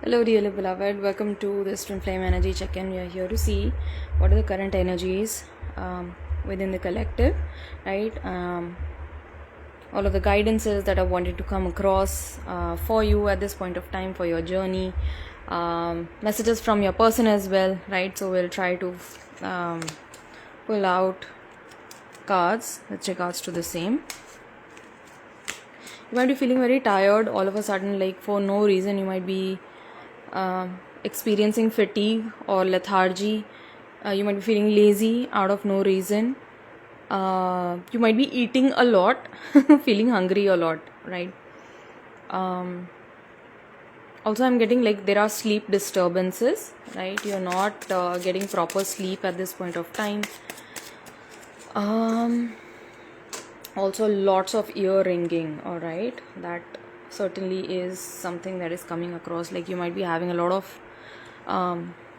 Hello, dearly beloved. Welcome to this Twinflame Energy check-in. We are here to see what are the current energies within the collective, right? All of the guidances that I wanted to come across for you at this point of time for your journey. Messages from your person as well, right? So we'll try to pull out cards. Let's check cards to the same. You might be feeling very tired all of a sudden, like for no reason. You might be experiencing fatigue or lethargy. You might be feeling lazy out of no reason. You might be eating a lot, feeling hungry a lot, right? Also, I'm getting like there are sleep disturbances, right? You're not getting proper sleep at this point of time. Also, lots of ear ringing, all right? That certainly is something that is coming across. Like you might be having a lot of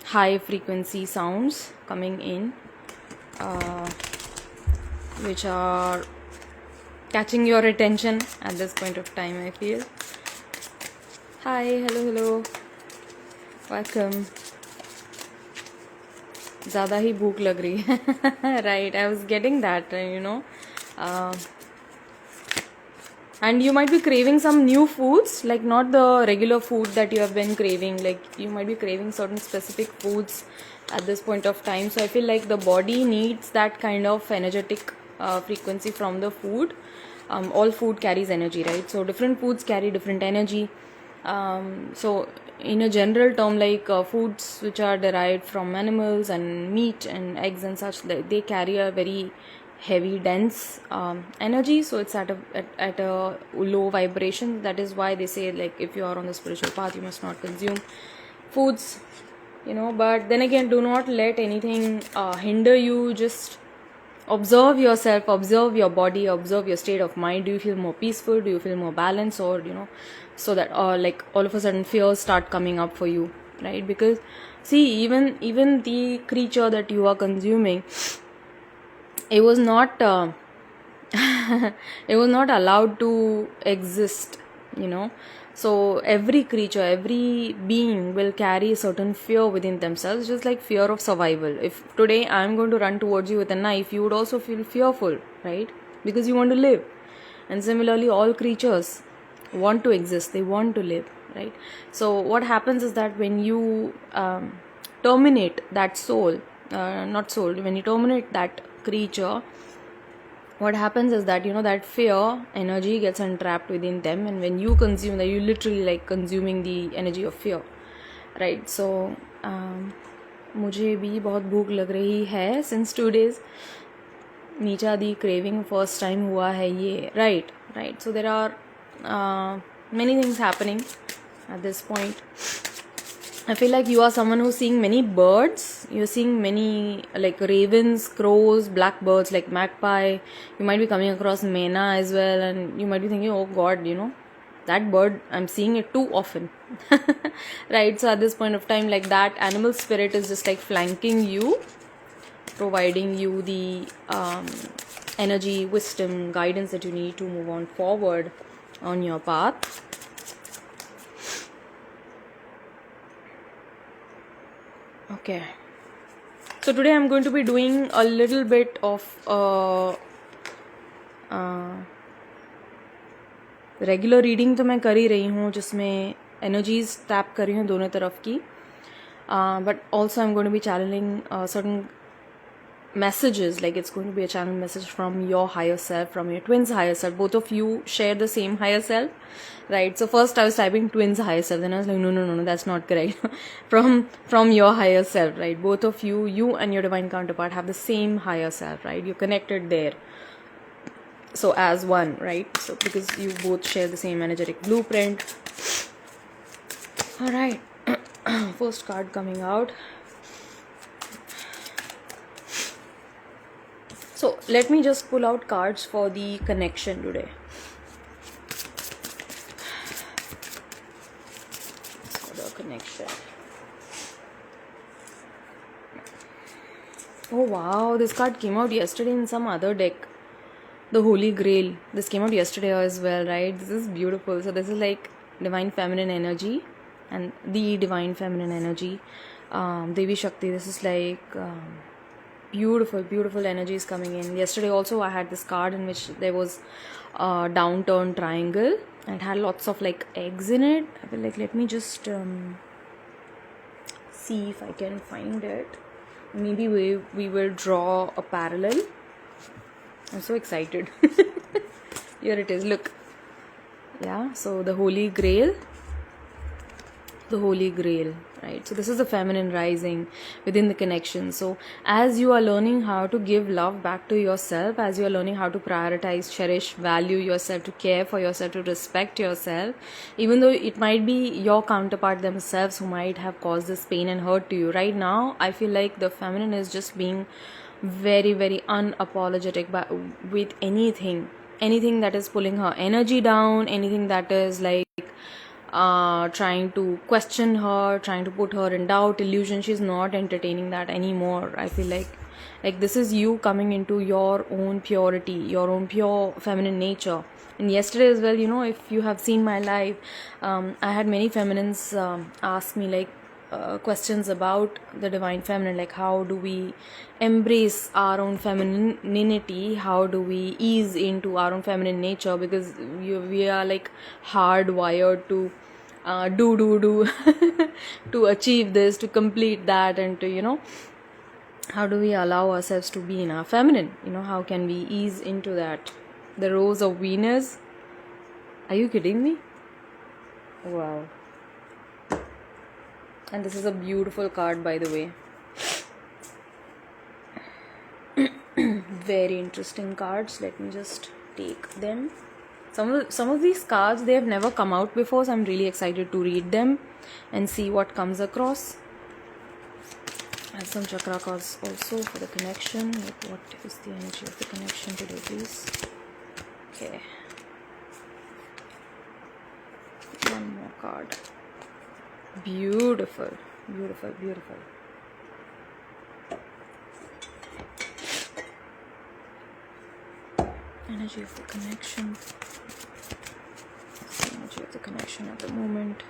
high frequency sounds coming in, which are catching your attention at this point of time, I feel. Hi, hello, welcome. ज़्यादा ही भूख लग रही है right, I was getting that, and you might be craving some new foods, like not the regular food that you have been craving. Like you might be craving certain specific foods at this point of time. So I feel like the body needs that kind of energetic frequency from the food. All food carries energy, right? So different foods carry different energy. So in a general term, like foods which are derived from animals and meat and eggs and such, they carry a very heavy dense energy, so it's at a low vibration. That is why they say, like, if you are on the spiritual path, you must not consume foods, but then again, do not let anything hinder you. Just observe yourself, observe your body, observe your state of mind. Do you feel more peaceful? Do you feel more balanced? Or so that like all of a sudden fears start coming up for you, right? Because see, even the creature that you are consuming, it was not it was not allowed to exist, so every creature, every being will carry a certain fear within themselves, just like fear of survival. If today I'm going to run towards you with a knife, you would also feel fearful, right? Because you want to live. And similarly, all creatures want to exist, they want to live, right? So what happens is that when you terminate that soul, when you terminate that creature, what happens is that that fear energy gets entrapped within them, and when you consume that, you literally like consuming the energy of fear, right? So मुझे भी बहुत भूख लग रही है since 2 days. नीचा दी craving first time हुआ है ये, right? So there are many things happening at this point. I feel like you are someone who's seeing many birds. You're seeing many like ravens, crows, blackbirds, like magpie. You might be coming across Mena as well, and you might be thinking, oh God, that bird, I'm seeing it too often. Right? So at this point of time, like that animal spirit is just like flanking you, providing you the energy, wisdom, guidance that you need to move on forward on your path. Okay, so today I'm going to be doing a little bit of regular reading तो मैं कर ही रही हूँ, जिसमें energies tap कर रही हूँ दोनों तरफ की, but also I'm going to be channeling certain messages, like it's going to be a channel message from your higher self, from your twin's higher self. Both of you share the same higher self, right? So first I was typing twin's higher self, then I was like, no, that's not correct. from your higher self, right? Both of you and your divine counterpart have the same higher self, right? You're connected there, so as one, right? So because you both share the same energetic blueprint. All right. First card coming out. So let me just pull out cards for the connection today. For the connection. Oh wow, this card came out yesterday in some other deck. The Holy Grail. This came out yesterday as well, right? This is beautiful. So this is like divine feminine energy. and the divine feminine energy, Devi Shakti. This is like beautiful energy is coming in. Yesterday also I had this card in which there was a downturned triangle and it had lots of like eggs in it. I will like, let me just see if I can find it. Maybe we will draw a parallel. I'm so excited. Here it is, look. Yeah, so the Holy Grail, right? So this is the feminine rising within the connection. So as you are learning how to give love back to yourself, as you are learning how to prioritize, cherish, value yourself, to care for yourself, to respect yourself, even though it might be your counterpart themselves who might have caused this pain and hurt to you, right now I feel like the feminine is just being very unapologetic with anything that is pulling her energy down, anything that is like trying to question her, trying to put her in doubt, illusion. She's not entertaining that anymore. I feel like this is you coming into your own purity, your own pure feminine nature. And yesterday as well, if you have seen my live, I had many feminines ask me like questions about the divine feminine, like how do we embrace our own femininity, how do we ease into our own feminine nature, because we are like hardwired to do to achieve this, to complete that, and to how do we allow ourselves to be in our feminine, how can we ease into that. The Rose of Venus, are you kidding me? Wow. And this is a beautiful card, by the way. Very interesting cards. Let me just take them. Some of these cards, they have never come out before, so I'm really excited to read them and see what comes across. I have some chakra cards also for the connection. Like, what is the energy of the connection today, please? Okay. One more card. Beautiful. Energy of the connection. The energy of the connection at the moment.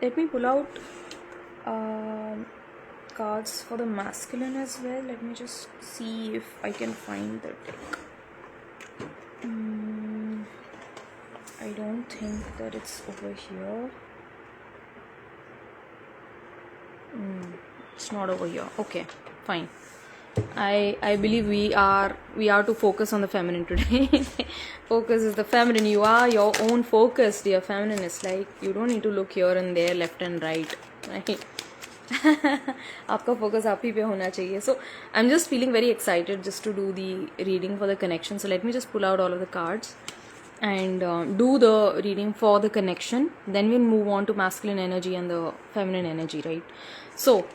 Let me pull out cards for the masculine as well. Let me just see if I can find the deck. I don't think that it's over here. It's not over here. Okay, fine. I believe we are to focus on the feminine today. Focus is the feminine. You are your own focus, dear feminine. It's like you don't need to look here and there, left and right. आपका focus आप ही पे होना चाहिए. So I'm just feeling very excited just to do the reading for the connection. So let me just pull out all of the cards and do the reading for the connection. Then we'll move on to masculine energy and the feminine energy, right? So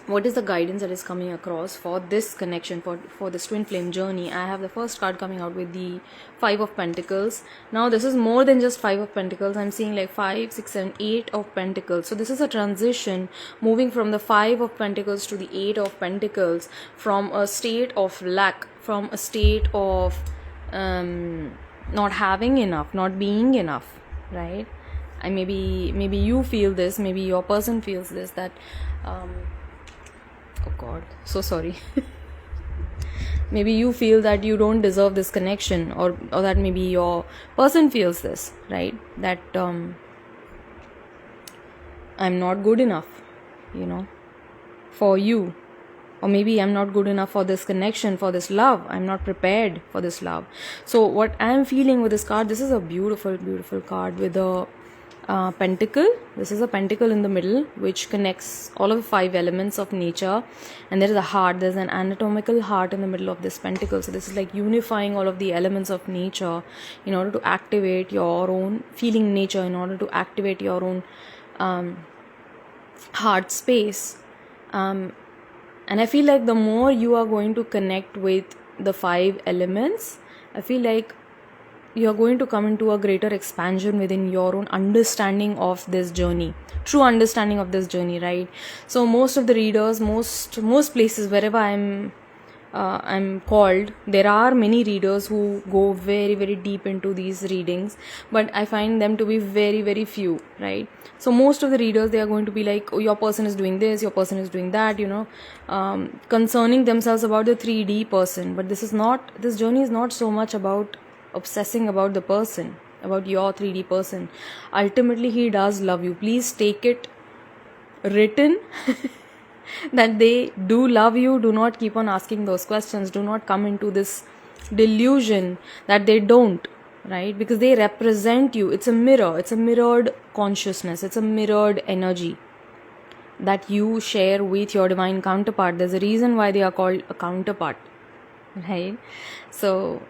what is the guidance that is coming across for this connection, for this twin flame journey? I have the first card coming out with the 5 of Pentacles. Now this is more than just 5 of Pentacles. I'm seeing like 5, 6 and 8 of Pentacles. So this is a transition, moving from the 5 of Pentacles to the 8 of Pentacles, from a state of lack, from a state of not having enough, not being enough, right? And maybe you feel this, maybe your person feels this, that oh god, so sorry. Maybe you feel that you don't deserve this connection, or that maybe your person feels this, right? That I'm not good enough, for you. Or maybe I'm not good enough for this connection, for this love. I'm not prepared for this love. So what I'm feeling with this card, this is a beautiful card with a pentacle. This is a pentacle in the middle, which connects all of the 5 elements of nature. And there is a heart. There's an anatomical heart in the middle of this pentacle. So this is like unifying all of the elements of nature in order to activate your own feeling nature, in order to activate your own heart space. And I feel like the more you are going to connect with the 5 elements, I feel like you are going to come into a greater expansion within your own understanding of this journey, true understanding of this journey, right? So most of the readers, most places, wherever I'm I'm called. There are many readers who go very, very deep into these readings, but I find them to be very, very few, right? So most of the readers, they are going to be like, oh, your person is doing this, your person is doing that, concerning themselves about the 3D person. But this journey is not so much about obsessing about the person, about your 3D person. Ultimately, he does love you. Please take it written that they do love you. Do not keep on asking those questions. Do not come into this delusion that they don't, right? Because they represent you. It's a mirror. It's a mirrored consciousness. It's a mirrored energy that you share with your divine counterpart. There's a reason why they are called a counterpart, right? So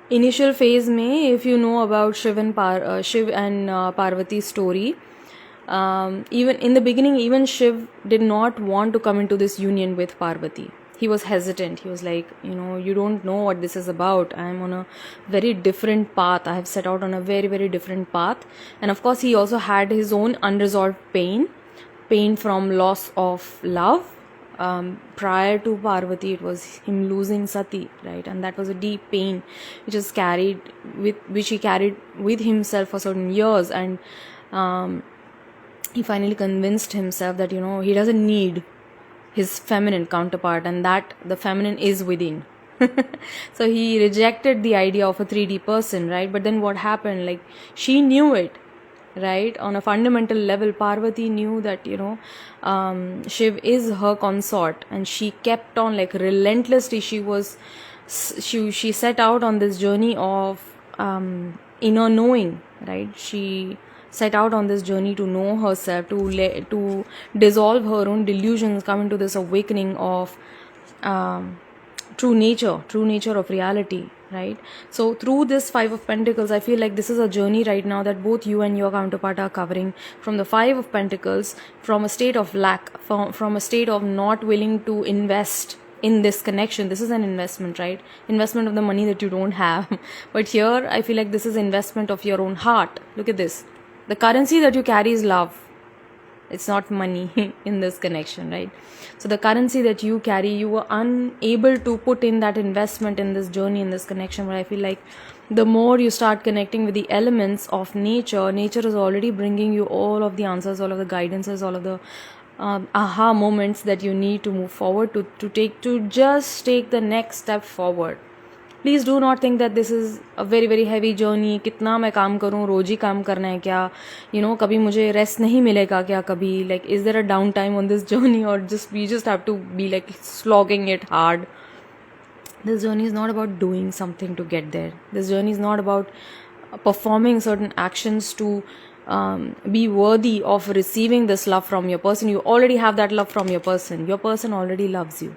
initial phase mein, if you know about Shiv and Parvati's story, even in the beginning, even Shiv did not want to come into this union with Parvati. He was hesitant. He was like, you don't know what this is about. I am on a very different path. I have set out on a very, very different path. And of course, he also had his own unresolved pain from loss of love. Prior to Parvati, it was him losing Sati, right? And that was a deep pain which he carried with himself for certain years. And he finally convinced himself that he doesn't need his feminine counterpart, and that the feminine is within. So he rejected the idea of a 3D person, right? But then what happened? Like, she knew it, right? On a fundamental level, Parvati knew that Shiv is her consort, and she kept on, like, relentlessly. She set out on this journey of inner knowing, right? She set out on this journey to know herself, to dissolve her own delusions, come into this awakening of true nature of reality, right? So through this 5 of Pentacles, I feel like this is a journey right now that both you and your counterpart are covering. From the 5 of Pentacles, from a state of lack, from a state of not willing to invest in this connection. This is an investment, right? Investment of the money that you don't have. But here, I feel like this is investment of your own heart. Look at this. The currency that you carry is love. It's not money in this connection, right? So the currency that you carry, you were unable to put in that investment in this journey, in this connection. But I feel like the more you start connecting with the elements of nature is already bringing you all of the answers, all of the guidances, all of the aha moments that you need to move forward, to just take the next step forward. Please do not think that this is a very, very heavy journey. कितना मैं काम करूँ, रोज ही काम करना है क्या? कभी मुझे rest नहीं मिलेगा क्या कभी? Like, is there a downtime on this journey, or we just have to be like slogging it hard? This journey is not about doing something to get there. This journey is not about performing certain actions to be worthy of receiving this love from your person. You already have that love from your person. Your person already loves you.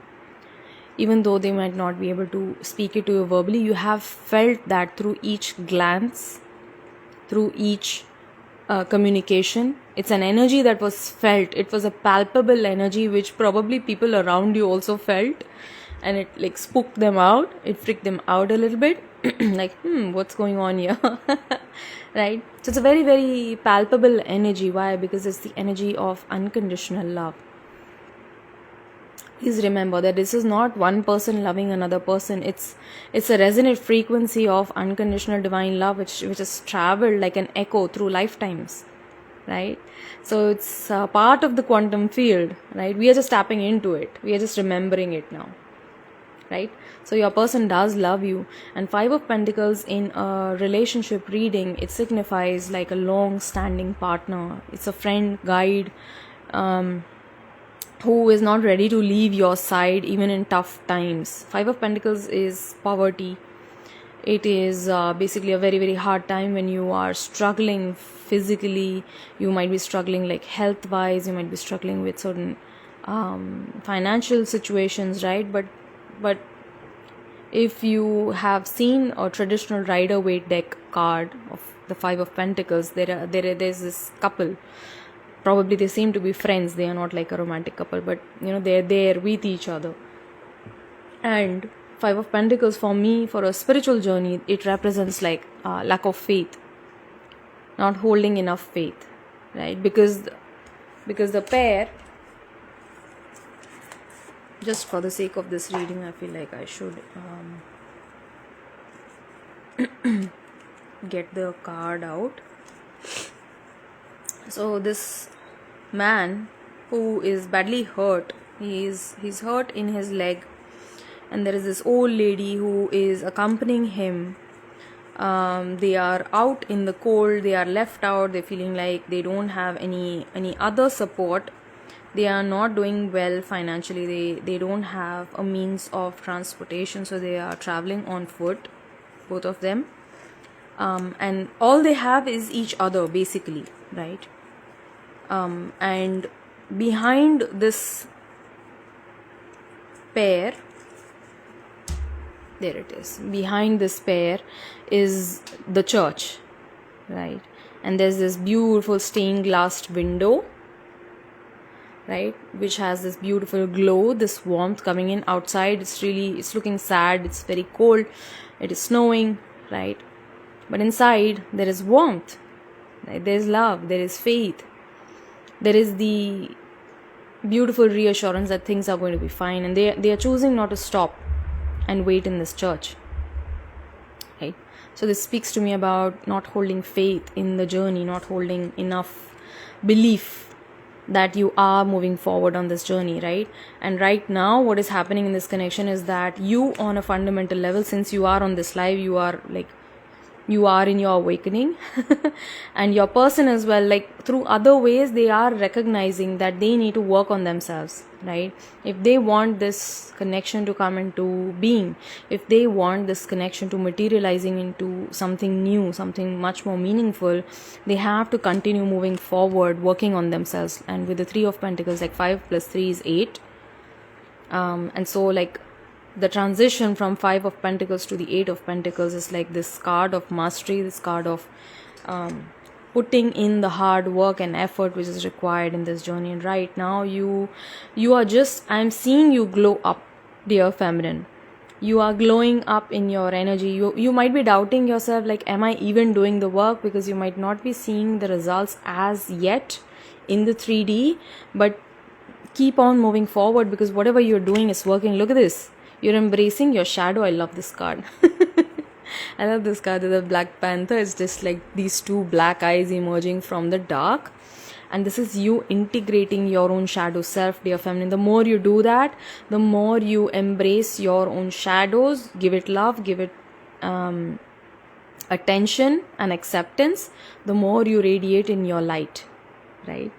Even though they might not be able to speak it to you verbally, you have felt that through each glance, through each communication. It's an energy that was felt. It was a palpable energy which probably people around you also felt, and it like spooked them out. It freaked them out a little bit. Like, what's going on here? Right? So it's a very, very palpable energy. Why? Because it's the energy of unconditional love. Please remember that this is not one person loving another person. It's a resonant frequency of unconditional divine love which has traveled like an echo through lifetimes, right? So it's part of the quantum field, right? We are just tapping into it. We are just remembering it now, right? So your person does love you. And 5 of Pentacles in a relationship reading, it signifies like a long-standing partner. It's a friend, guide, who is not ready to leave your side even in tough times. 5 of Pentacles is poverty. It is basically a very, very hard time when you are struggling physically. You might be struggling like health-wise. You might be struggling with certain financial situations, right? But if you have seen a traditional Rider-Waite deck card of the 5 of Pentacles, there's this couple. Probably they seem to be friends. They are not like a romantic couple, but they're there with each other. And 5 of Pentacles for me, for a spiritual journey, it represents like lack of faith, not holding enough faith, right? Because the pair Just for the sake of this reading, I feel like I should get the card out. So this man who is badly hurt, he's hurt in his leg, and there is this old lady who is accompanying him. They are out in the cold, they are left out, they're feeling like they don't have any other support. They are not doing well financially, they don't have a means of transportation, so they are traveling on foot, both of them. And all they have is each other, basically, right? And behind this pair, there it is, behind this pair is the church, right? And there's this beautiful stained glass window, right, which has this beautiful glow, this warmth coming in. Outside it's looking sad, it's very cold, it is snowing, right? But inside there is warmth, right? There is love, there is faith, there is the beautiful reassurance that things are going to be fine, and they are choosing not to stop and wait in this church, right? So this speaks to me about not holding faith in the journey, not holding enough belief that you are moving forward on this journey, right? And right now what is happening in this connection is that you, on a fundamental level, since you are on this live, you are in your awakening and your person as well, like through other ways, they are recognizing that they need to work on themselves, right? If they want this connection to come into being, if they want this connection to materializing into something new, something much more meaningful, they have to continue moving forward, working on themselves. And with the 3 of Pentacles, like 5 plus 3 is 8, and so like the transition from 5 of Pentacles to the 8 of Pentacles is like this card of mastery, this card of putting in the hard work and effort which is required in this journey. And right now you are just, I'm seeing you glow up, dear feminine. You are glowing up in your energy. You might be doubting yourself, like, am I even doing the work? Because you might not be seeing the results as yet in the 3D, but keep on moving forward, because whatever you're doing is working. Look at this. You're embracing your shadow. I love this card. I love this card. The Black Panther. It's just like these two black eyes emerging from the dark. And this is you integrating your own shadow self, dear feminine. The more you do that, the more you embrace your own shadows, give it love, give it attention and acceptance, the more you radiate in your light, right?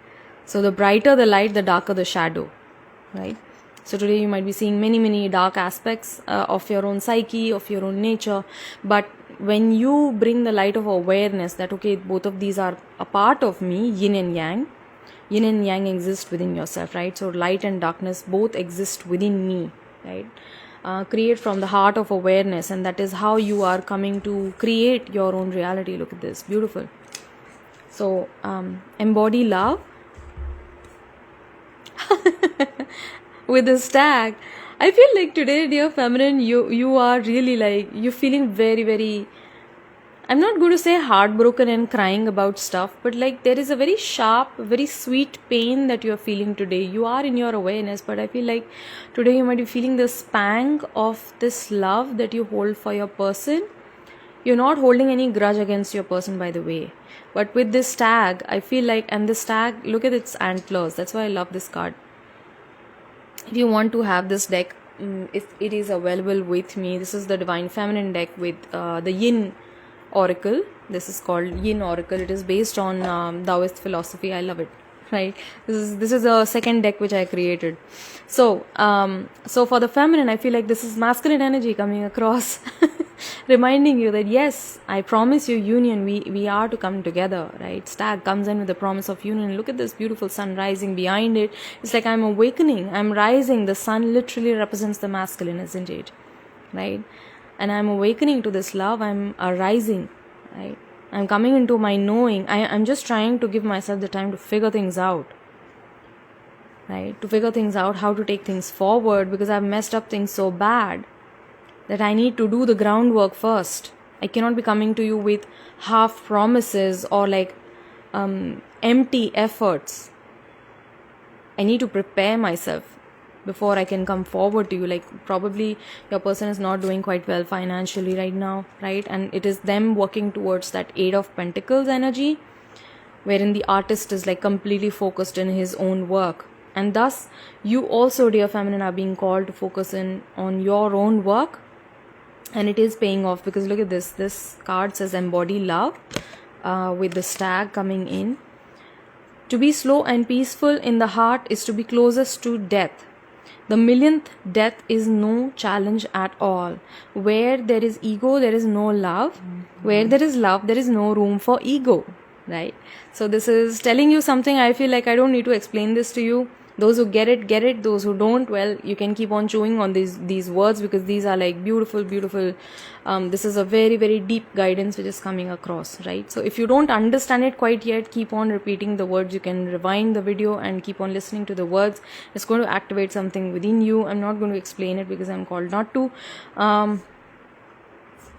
So the brighter the light, the darker the shadow, right? So today you might be seeing many dark aspects of your own psyche, of your own nature. But when you bring the light of awareness that, okay, both of these are a part of me, yin and yang exist within yourself, right? So light and darkness both exist within me, right? Create from the heart of awareness, and that is how you are coming to create your own reality. Look at this, beautiful. So embody love. With the stag, I feel like today, dear feminine, you are really like, you're feeling very, I'm not going to say heartbroken and crying about stuff, but like there is a very sharp, very sweet pain that you're feeling today. You are in your awareness, but I feel like today you might be feeling the spang of this love that you hold for your person. You're not holding any grudge against your person, by the way. But with this stag, I feel like, and this stag, look at its antlers. That's why I love this card. If you want to have this deck, if it is available with me, this is the Divine Feminine deck with the Yin Oracle. This is called Yin Oracle. It is based on Taoist philosophy. I love it, right? This is a second deck which I created. So for the feminine, I feel like this is masculine energy coming across, reminding you that yes, I promise you union. We are to come together, right? Stag comes in with the promise of union. Look at this beautiful sun rising behind it. It's like I'm awakening, I'm rising. The sun literally represents the masculine, isn't it? Right? And I'm awakening to this love. I'm arising, right? I'm coming into my knowing. I'm just trying to give myself the time to figure things out, right? To figure things out, how to take things forward, because I've messed up things so bad that I need to do the groundwork first. I cannot be coming to you with half promises or like empty efforts. I need to prepare myself before I can come forward to you. Like probably your person is not doing quite well financially right now, right? And it is them working towards that Eight of Pentacles energy, wherein the artist is like completely focused in his own work. And thus you also, dear feminine, are being called to focus in on your own work, and it is paying off, because look at this card says embody love, with the stag coming in. To be slow and peaceful in the heart is to be closest to death. The millionth death is no challenge at all. Where there is ego, there is no love. Where there is love, there is no room for ego, right? So this is telling you something. I feel like I don't need to explain this to you. Those who get it, get it. Those who don't, well, you can keep on chewing on these words, because these are like beautiful. This is a very, very deep guidance which is coming across, right? So if you don't understand it quite yet, keep on repeating the words. You can rewind the video and keep on listening to the words. It's going to activate something within you. I'm not going to explain it because I'm called not to.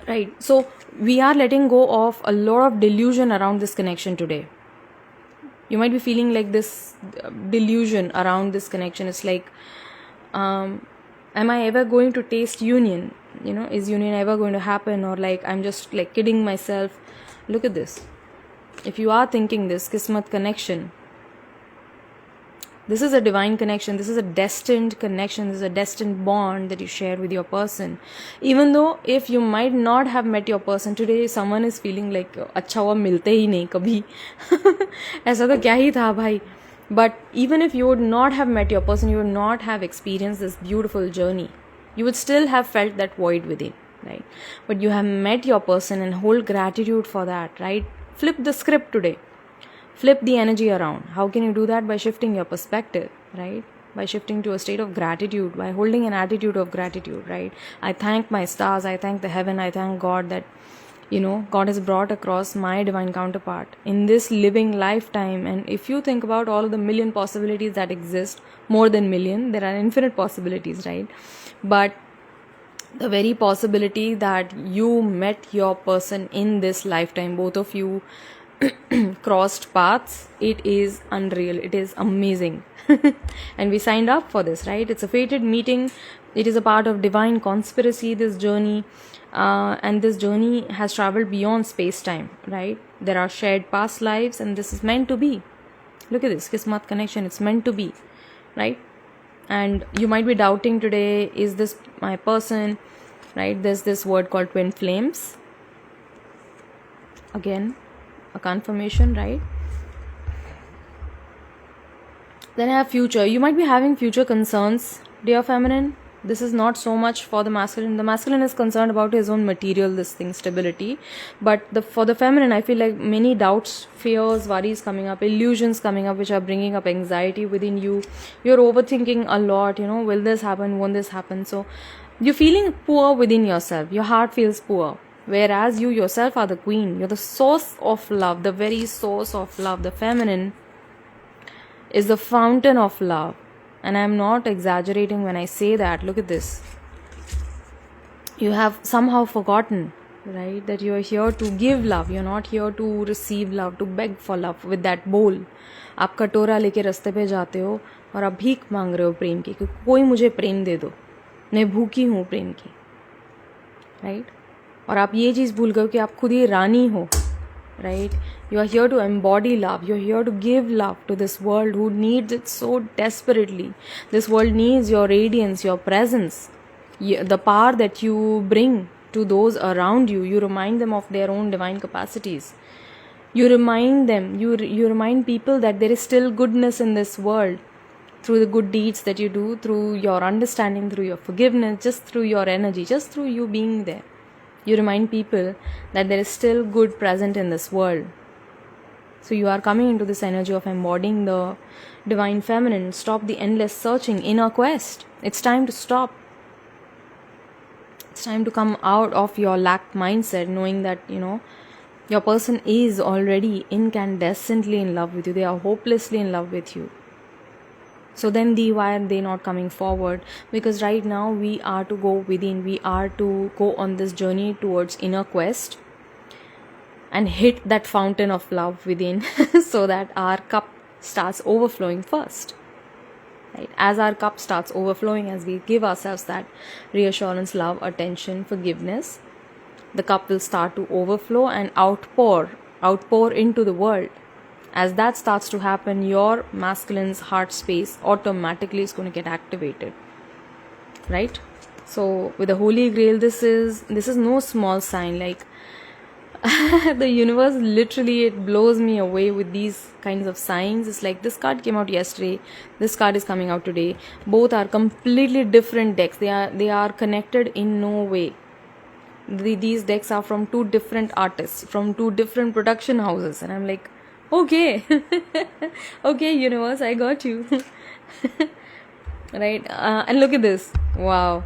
Right. So we are letting go of a lot of delusion around this connection today. You might be feeling like this delusion around this connection. It's like, am I ever going to taste union? You know, is union ever going to happen? Or like, I'm just like kidding myself. Look at this. If you are thinking this, Kismat connection, this is a divine connection. This is a destined connection. This is a destined bond that you share with your person. Even though if you might not have met your person today, someone is feeling like, अच्छा हुआ मिलते ही नहीं कभी. ऐसा तो क्या ही था भाई. But even if you would not have met your person, you would not have experienced this beautiful journey. You would still have felt that void within, right? But you have met your person and hold gratitude for that, right? Flip the script today. Flip the energy around. How can you do that? By shifting your perspective, right? By shifting to a state of gratitude, by holding an attitude of gratitude, right? I thank my stars, I thank the heaven, I thank God that, you know, God has brought across my divine counterpart in this living lifetime. And if you think about all of the million possibilities that exist, more than million, there are infinite possibilities, right? But the very possibility that you met your person in this lifetime, both of you crossed paths, it is unreal, it is amazing. And we signed up for this, right? It's a fated meeting. It is a part of divine conspiracy, this journey, and this journey has traveled beyond space-time, right? There are shared past lives, and this is meant to be. Look at this Kismat connection. It's meant to be, right? And you might be doubting today, is this my person, right? There's this word called twin flames. Again, a confirmation, right? Then I have future. You might be having future concerns, dear feminine. This is not so much for the masculine. The masculine is concerned about his own material, this thing, stability. But for the feminine, I feel like many doubts, fears, worries coming up, illusions coming up, which are bringing up anxiety within you. You're overthinking a lot, you know, will this happen, won't this happen? So you're feeling poor within yourself. Your heart feels poor. Whereas you yourself are the queen. You're the source of love, the very source of love. The feminine is the fountain of love. And I'm not exaggerating when I say that. Look at this. You have somehow forgotten, right, that you are here to give love. You're not here to receive love, to beg for love with that bowl. आप कटोरा लेके रास्ते पे जाते हो और आप भीख मांग रहे हो प्रेम की, क्योंकि कोई मुझे प्रेम दे दो, मैं भूखी हूँ प्रेम की, राइट? और आप ये चीज़ भूल गए कि आप खुद ही रानी हो, right? You are here to embody love. You are here to give love to this world who needs it so desperately. This world needs your radiance, your presence, the power that you bring to those around you. You remind them of their own divine capacities. You remind them, you remind people that there is still goodness in this world through the good deeds that you do, through your understanding, through your forgiveness, just through your energy, just through you being there. You remind people that there is still good present in this world. So you are coming into this energy of embodying the divine feminine. Stop the endless searching, inner quest. It's time to stop. It's time to come out of your lack mindset, knowing that, you know, your person is already incandescently in love with you. They are hopelessly in love with you. So then why are they not coming forward? Because right now we are to go within. We are to go on this journey towards inner quest and hit that fountain of love within so that our cup starts overflowing first. right? As our cup starts overflowing, as we give ourselves that reassurance, love, attention, forgiveness, the cup will start to overflow and outpour into the world. As that starts to happen, your masculine's heart space automatically is going to get activated, right? So with the Holy Grail, this is no small sign. Like the universe, literally, it blows me away with these kinds of signs. It's like this card came out yesterday, this card is coming out today. Both are completely different decks. They are connected in no way. These decks are from two different artists, from two different production houses, and I'm like, okay, okay, universe, I got you. Right? And look at this. Wow.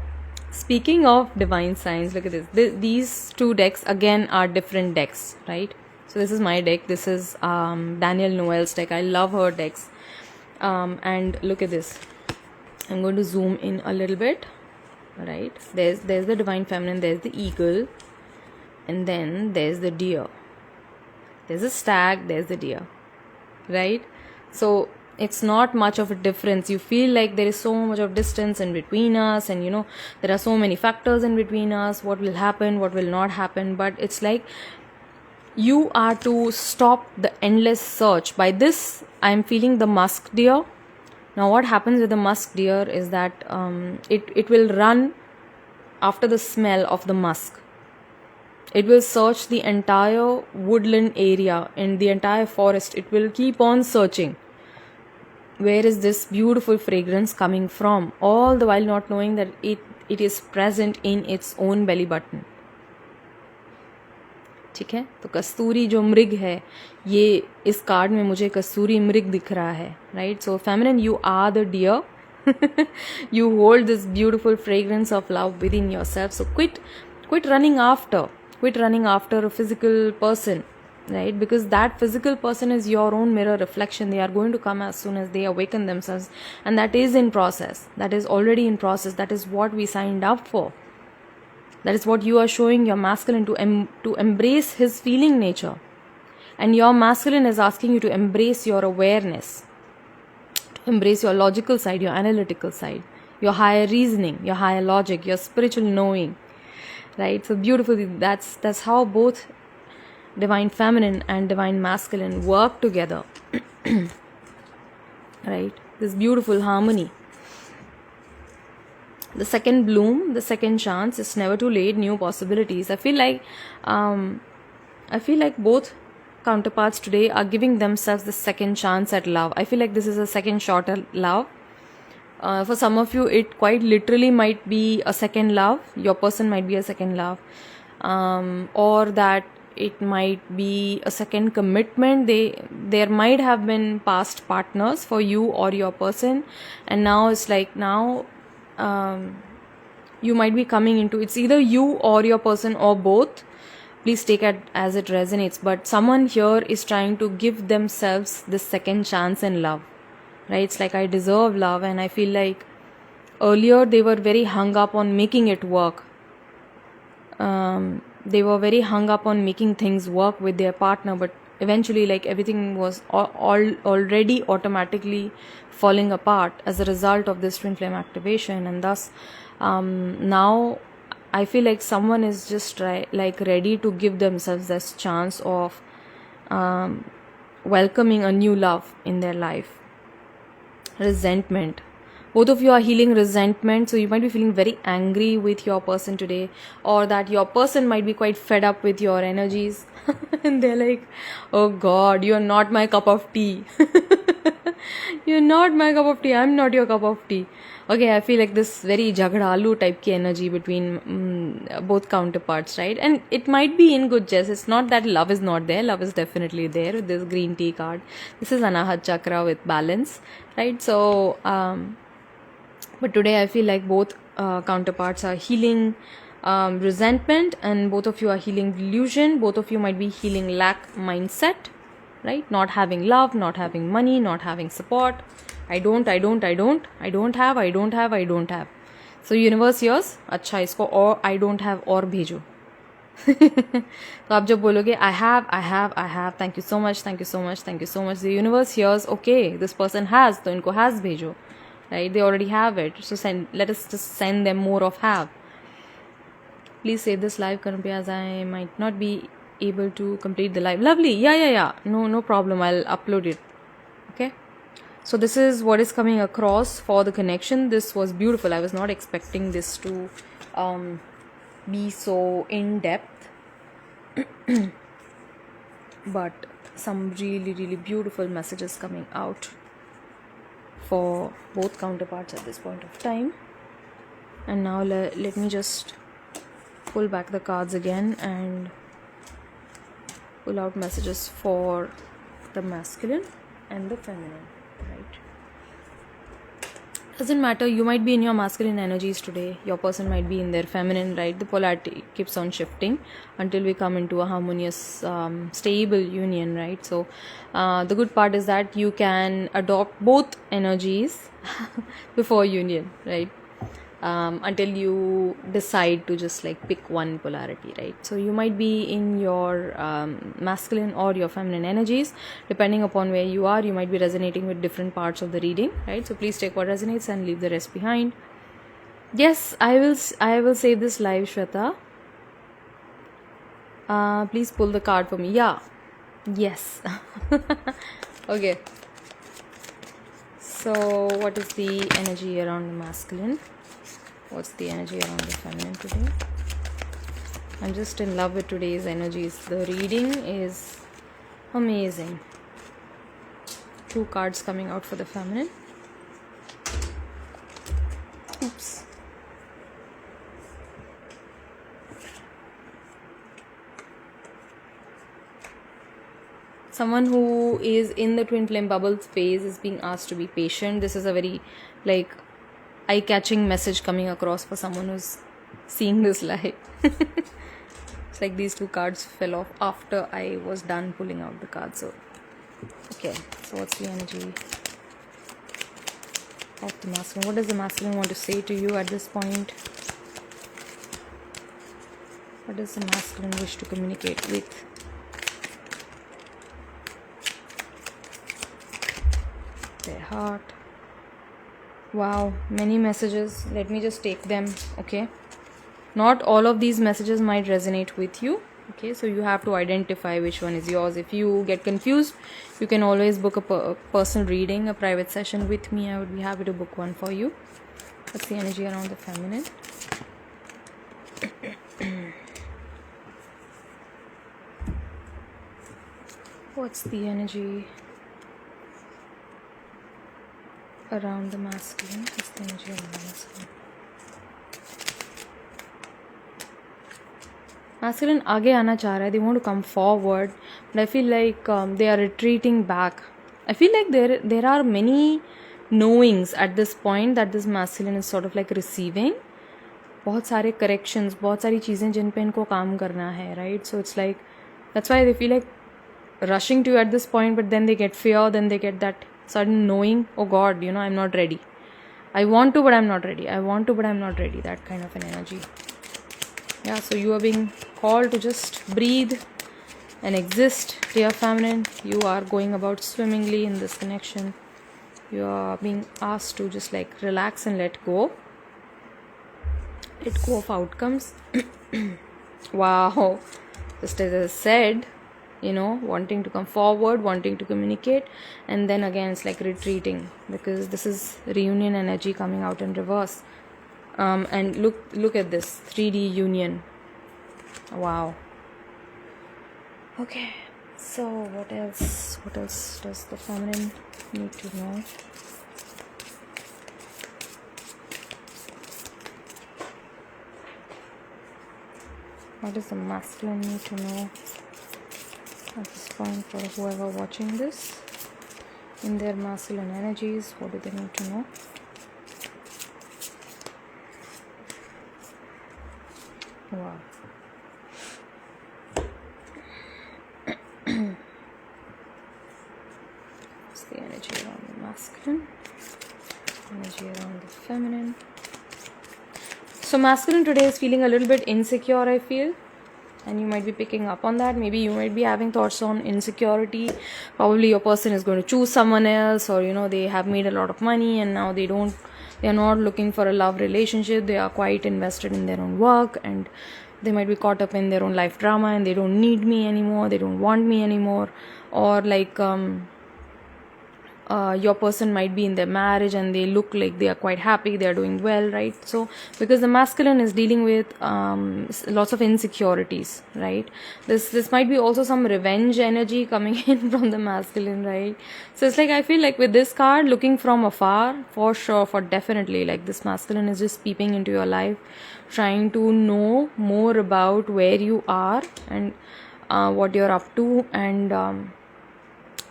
Speaking of divine signs, look at this. These two decks again are different decks, right? So this is my deck. This is Danielle Noel's deck. I love her decks. And look at this. I'm going to zoom in a little bit. Right? There's the divine feminine. There's the eagle, and then there's the deer. There's a stag. There's the deer. Right? So it's not much of a difference. You feel like there is so much of distance in between us, and there are so many factors in between us, what will happen, what will not happen. But it's like you are to stop the endless search. By this, I'm feeling the musk deer. Now what happens with the musk deer is that it will run after the smell of the musk. It will search the entire woodland area and the entire forest. It will keep on searching. Where is this beautiful fragrance coming from? All the while not knowing that it is present in its own belly button. ठीक है? तो कस्तूरी जो मृग है, ये इस card में मुझे कस्तूरी मृग दिख रहा है, right? So feminine, you are the deer. You hold this beautiful fragrance of love within yourself. So quit running after a physical person, right? Because that physical person is your own mirror reflection. They are going to come as soon as they awaken themselves, and that is in process. That is already in process. That is what we signed up for. That is what you are showing your masculine to embrace his feeling nature. And your masculine is asking you to embrace your awareness, to embrace your logical side, your analytical side, your higher reasoning, your higher logic, your spiritual knowing, right? So beautifully, that's how both divine feminine and divine masculine work together, right? This beautiful harmony. The second bloom, the second chance. It's never too late. New possibilities. I feel like both counterparts today are giving themselves the second chance at love. I feel like this is a second shot at love. For some of you, it quite literally might be a second love. Your person might be a second love, or that it might be a second commitment. There might have been past partners for you or your person, and now it's like you might be coming into, it's either you or your person or both. Please take it as it resonates. But someone here is trying to give themselves this second chance in love, right? It's like, I deserve love. And I feel like earlier they were very hung up on making it work. They were very hung up on making things work with their partner, but eventually, like, everything was already automatically falling apart as a result of this twin flame activation. And thus now I feel like someone is just ready to give themselves this chance of welcoming a new love in their life. Resentment. Both of you are healing resentment, so you might be feeling very angry with your person today, or that your person might be quite fed up with your energies. And they're like, oh God, you're not my cup of tea. You're not my cup of tea. I'm not your cup of tea. Okay, I feel like this very jagadalu type ki energy between both counterparts, right? And it might be in good jest. It's not that love is not there. Love is definitely there with this green tea card. This is Anahat Chakra with balance, right? So, but today I feel like both counterparts are healing resentment, and both of you are healing delusion. Both of you might be healing lack mindset, right? Not having love, not having money, not having support. I don't have. So universe hears, अच्छा इसको और I don't have और भेजो. तो आप जब बोलोगे I have, thank you so much, the universe hears, okay, this person has, तो इनको has भेजो, right? They already have it. So let us just send them more of have. Please save this live, Kanupi, as I might not be able to complete the live. Lovely. Yeah. No problem. I'll upload it. Okay. So this is what is coming across for the connection. This was beautiful. I was not expecting this to be so in depth. But some really beautiful messages coming out for both counterparts at this point of time. And now let me just pull back the cards again and pull out messages for the masculine and the feminine, right? Doesn't matter, you might be in your masculine energies today, your person might be in their feminine, right? The polarity keeps on shifting until we come into a harmonious, stable union, right? So the good part is that you can adopt both energies before union, right? Until you decide to just like pick one polarity, right? So you might be in your masculine or your feminine energies. Depending upon where you are, you might be resonating with different parts of the reading, right? So please take what resonates and leave the rest behind. Yes, I will save this live, Shweta. Please pull the card for me. Yeah. Yes. Okay. So what is the energy around the masculine? What's the energy around the feminine today? I'm just in love with today's energies. The reading is amazing. 2 cards coming out for the feminine. Oops. Someone who is in the twin flame bubble phase is being asked to be patient. This is a very eye-catching message coming across for someone who's seeing this live. It's like these 2 cards fell off after I was done pulling out the cards. So, okay. So what's the energy of the masculine? What does the masculine want to say to you at this point? What does the masculine wish to communicate with? Their heart. Wow, many messages. Let me just take them. Okay, not all of these messages might resonate with you. Okay, so you have to identify which one is yours. If you get confused, you can always book a personal reading, a private session with me. I would be happy to book one for you. What's the energy around the feminine? What's the energy around the masculine? What's the energy around the masculine? Masculine आगे आना चाह रहा है. They want to come forward, but I feel like they are retreating back. I feel like there are many knowings at this point that this masculine is sort of like receiving. बहुत सारे corrections, बहुत सारी चीज़ें जिन पे इनको काम करना है, right? So it's like that's why they feel like rushing to you at this point, but then they get fear, then they get that sudden knowing, oh God, I'm not ready. I want to, but I'm not ready. I want to, but I'm not ready. That kind of an energy. Yeah, so you are being called to just breathe and exist, dear feminine. You are going about swimmingly in this connection. You are being asked to just like relax and let go. Let go of outcomes. Wow. Just as I said, wanting to come forward, wanting to communicate, and then again it's like retreating, because this is reunion energy coming out in reverse. And look at this 3D union. Wow. Okay, so what else does the feminine need to know? What does the masculine need to know at this point for whoever watching this? In their masculine energies, what do they need to know? Wow. What's the energy around the masculine? Energy around the feminine. So masculine today is feeling a little bit insecure, I feel. and you might be picking up on that. Maybe you might be having thoughts on insecurity. Probably your person is going to choose someone else, or they have made a lot of money and now they are not looking for a love relationship. They are quite invested in their own work, and they might be caught up in their own life drama, and they don't need me anymore, they don't want me anymore. Or like your person might be in their marriage and they look like they are quite happy, they are doing well, right? So because the masculine is dealing with lots of insecurities, right? This might be also some revenge energy coming in from the masculine, right? So it's like, I feel like with this card, looking from afar, for sure, for definitely, like this masculine is just peeping into your life, trying to know more about where you are and what you're up to, and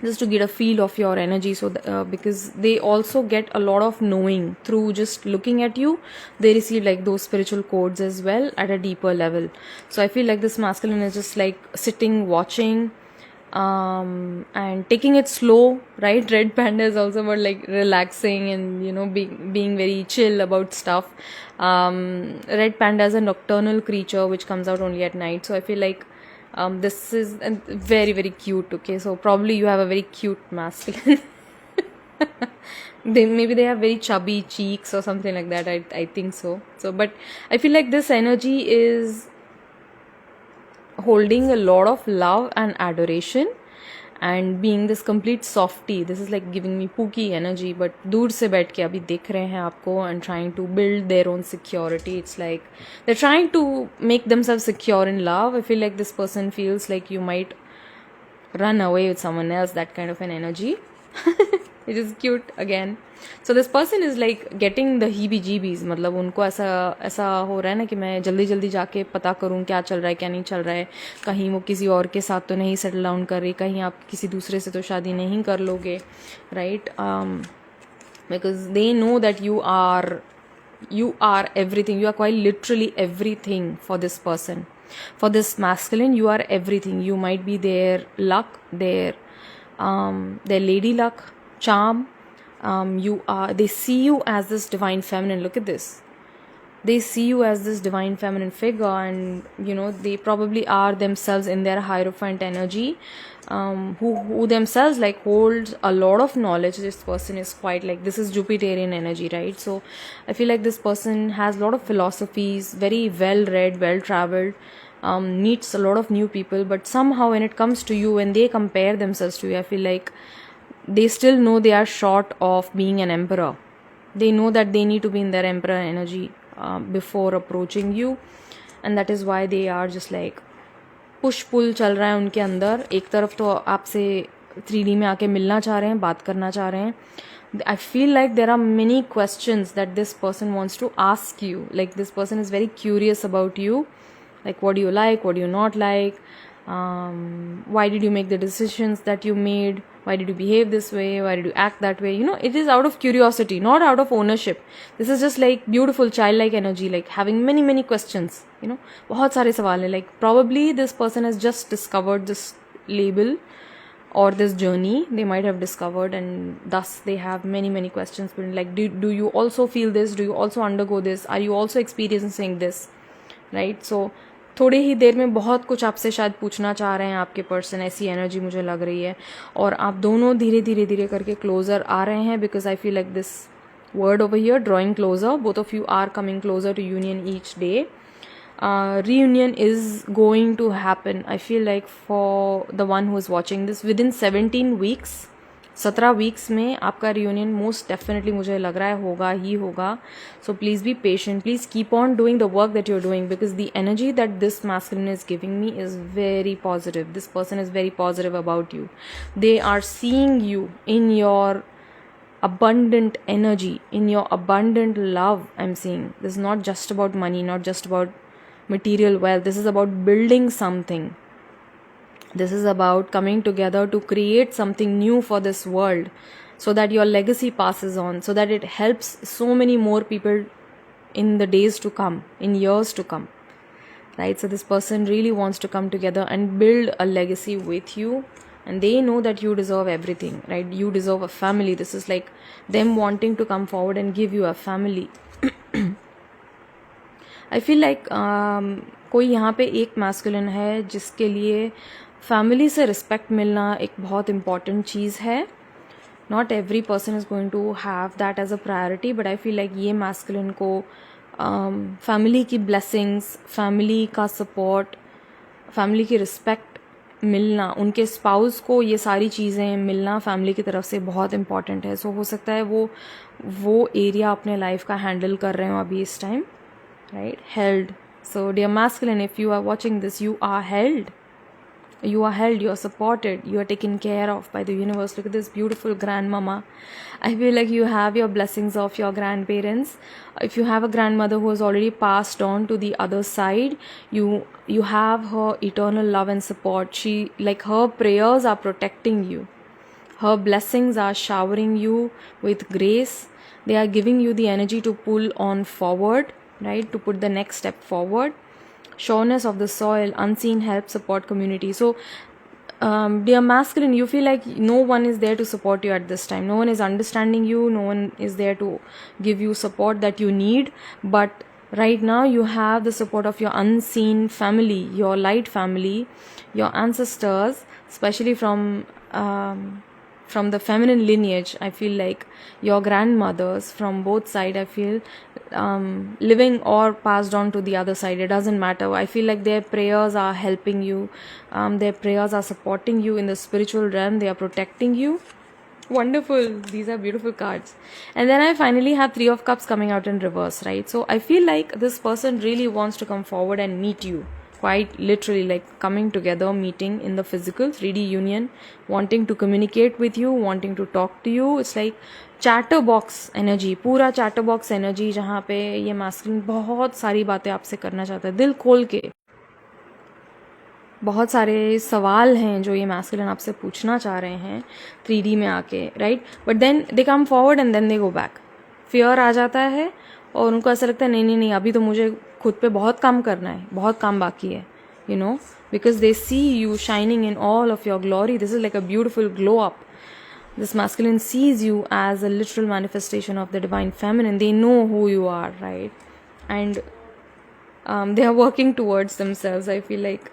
just to get a feel of your energy. So because they also get a lot of knowing through just looking at you, they receive like those spiritual codes as well at a deeper level. So I feel like this masculine is just like sitting, watching, and taking it slow, right? Red panda is also about like relaxing and being very chill about stuff. Red panda is a nocturnal creature which comes out only at night. So I feel like this is very, very cute. Okay, so probably you have a very cute masculine. Maybe they have very chubby cheeks or something like that. I think so. But I feel like this energy is holding a lot of love and adoration, and being this complete softy. This is like giving me Pookie energy, but दूर से बैठ के अभी देख रहे हैं आपको and trying to build their own security. It's like they're trying to make themselves secure in love. I feel like this person feels like you might run away with someone else, that kind of an energy. It is cute again. So this person is like getting the heebie-jeebies. मतलब उनको ऐसा हो रहा है ना कि मैं जल्दी जल्दी जाके पता करूँ क्या चल रहा है क्या नहीं चल रहा है, कहीं वो किसी और के साथ तो नहीं सेटल डाउन कर रही, कहीं आप किसी दूसरे से तो शादी नहीं कर लोगे, right? Because they know that you are everything. You are quite literally everything for this person. For this masculine, you are everything. You might be their luck, their lady luck, charm. They see you as this divine feminine. Look at this. They see you as this divine feminine figure, and they probably are themselves in their hierophant energy, who themselves like holds a lot of knowledge. This person is quite like, this is Jupiterian energy, right? So I feel like this person has a lot of philosophies, very well read, well traveled, meets a lot of new people, but somehow when it comes to you, when they compare themselves to you, I feel like they still know they are short of being an emperor. They know that they need to be in their emperor energy before approaching you, and that is why they are just like push pull चल रहा है उनके अंदर. एक तरफ तो आपसे 3D में आके मिलना चाह रहे हैं, बात करना चाह रहे हैं. I feel like there are many questions that this person wants to ask you. Like this person is very curious about you. Like what do you like, what do you not like, why did you make the decisions that you made, why did you behave this way, why did you act that way. It is out of curiosity, not out of ownership. This is just like beautiful childlike energy, like having many many questions. बहुत सारे सवाल हैं. Like probably this person has just discovered this label or this journey they might have discovered, and thus they have many many questions. Like do you also feel this, do you also undergo this, are you also experiencing this, right? So थोड़ी ही देर में बहुत कुछ आपसे शायद पूछना चाह रहे हैं आपके पर्सन, ऐसी एनर्जी मुझे लग रही है. और आप दोनों धीरे धीरे धीरे करके क्लोजर आ रहे हैं, because I feel like this word over here, drawing closer. Both of you are coming closer to union each day. Reunion is going to happen, I feel like, for the one who is watching this, within 17 weeks. 17 weeks में आपका reunion most definitely मुझे लग रहा है होगा ही होगा. So please be patient, please keep on doing the work that you are doing, because the energy that this masculine is giving me is very positive. This person is very positive about you. They are seeing you in your abundant energy, in your abundant love. I'm seeing this is not just about money, not just about material wealth. This is about building something. This is about coming together to create something new for this world, so that your legacy passes on, so that it helps so many more people in the days to come, in years to come, right? So this person really wants to come together and build a legacy with you, and they know that you deserve everything, right? You deserve a family. This is like them wanting to come forward and give you a family. I feel like कोई यहाँ पे एक masculine है जिसके लिए family से respect मिलना एक बहुत इम्पॉर्टेंट चीज़ है. Not every person is going to have that as a priority, but I feel like ये मैस्कुलिन को फैमिली की ब्लेसिंग्स, फैमिली का सपोर्ट, फैमिली की रिस्पेक्ट मिलना, उनके स्पाउस को ये सारी चीज़ें मिलना फैमिली की तरफ से बहुत इंपॉर्टेंट है. सो हो सकता है वो एरिया अपने लाइफ का हैंडल कर रहे हो अभी इस time, right. Held. So dear masculine, if you are watching this, you are held, you are supported, you are taken care of by the universe. Look at this beautiful grandmama. I feel like you have your blessings of your grandparents. If you have a grandmother who has already passed on to the other side, you have her eternal love and support. She, like, her prayers are protecting you, her blessings are showering you with grace. They are giving you the energy to pull on forward, right, to put the next step forward. Sureness of the soil, unseen help, support, community. So dear masculine, you feel like no one is there to support you at this time. No one is understanding you, no one is there to give you support that you need. But right now you have the support of your unseen family, your light family, your ancestors, especially from the feminine lineage. I feel like your grandmothers from both sides, I feel, living or passed on to the other side, it doesn't matter. I feel like their prayers are helping you, their prayers are supporting you in the spiritual realm, they are protecting you. Wonderful. These are beautiful cards. And then I finally have Three of Cups coming out in reverse, right? So I feel like this person really wants to come forward and meet you, quite literally, like coming together, meeting in the physical 3D union, wanting to communicate with you, wanting to talk to you. It's like chatter box energy, पूरा chatter box energy, जहाँ पे ये masculine बहुत सारी बातें आपसे करना चाहता है दिल खोल के. बहुत सारे सवाल हैं जो ये मैस्कुलिन आपसे पूछना चाह रहे हैं 3D में आके, right. But then they come forward and then they go back. Fear आ जाता है और उनको ऐसा लगता है नहीं नहीं नहीं, अभी तो मुझे खुद पे बहुत काम करना है, बहुत काम बाकी है, you know, because they see you shining in all of your glory. This is like a beautiful glow up. This masculine sees you as a literal manifestation of the divine feminine. They know who you are, right? And they are working towards themselves. I feel like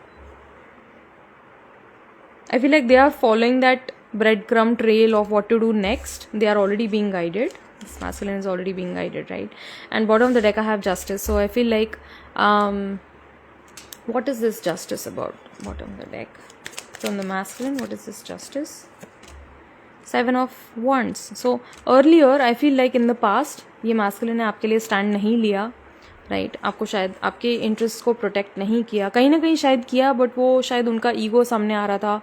they are following that breadcrumb trail of what to do next. They are already being guided. This masculine is already being guided, right? And bottom of the deck I have justice. So I feel like what is this justice about? Bottom of the deck from the masculine, what is this justice? 7 of Wands. So earlier I feel like in the past ये masculine ने आपके लिए stand नहीं लिया, right? आपको शायद आपके interest को protect नहीं किया, कहीं ना कहीं शायद किया, but वो शायद उनका ego सामने आ रहा था,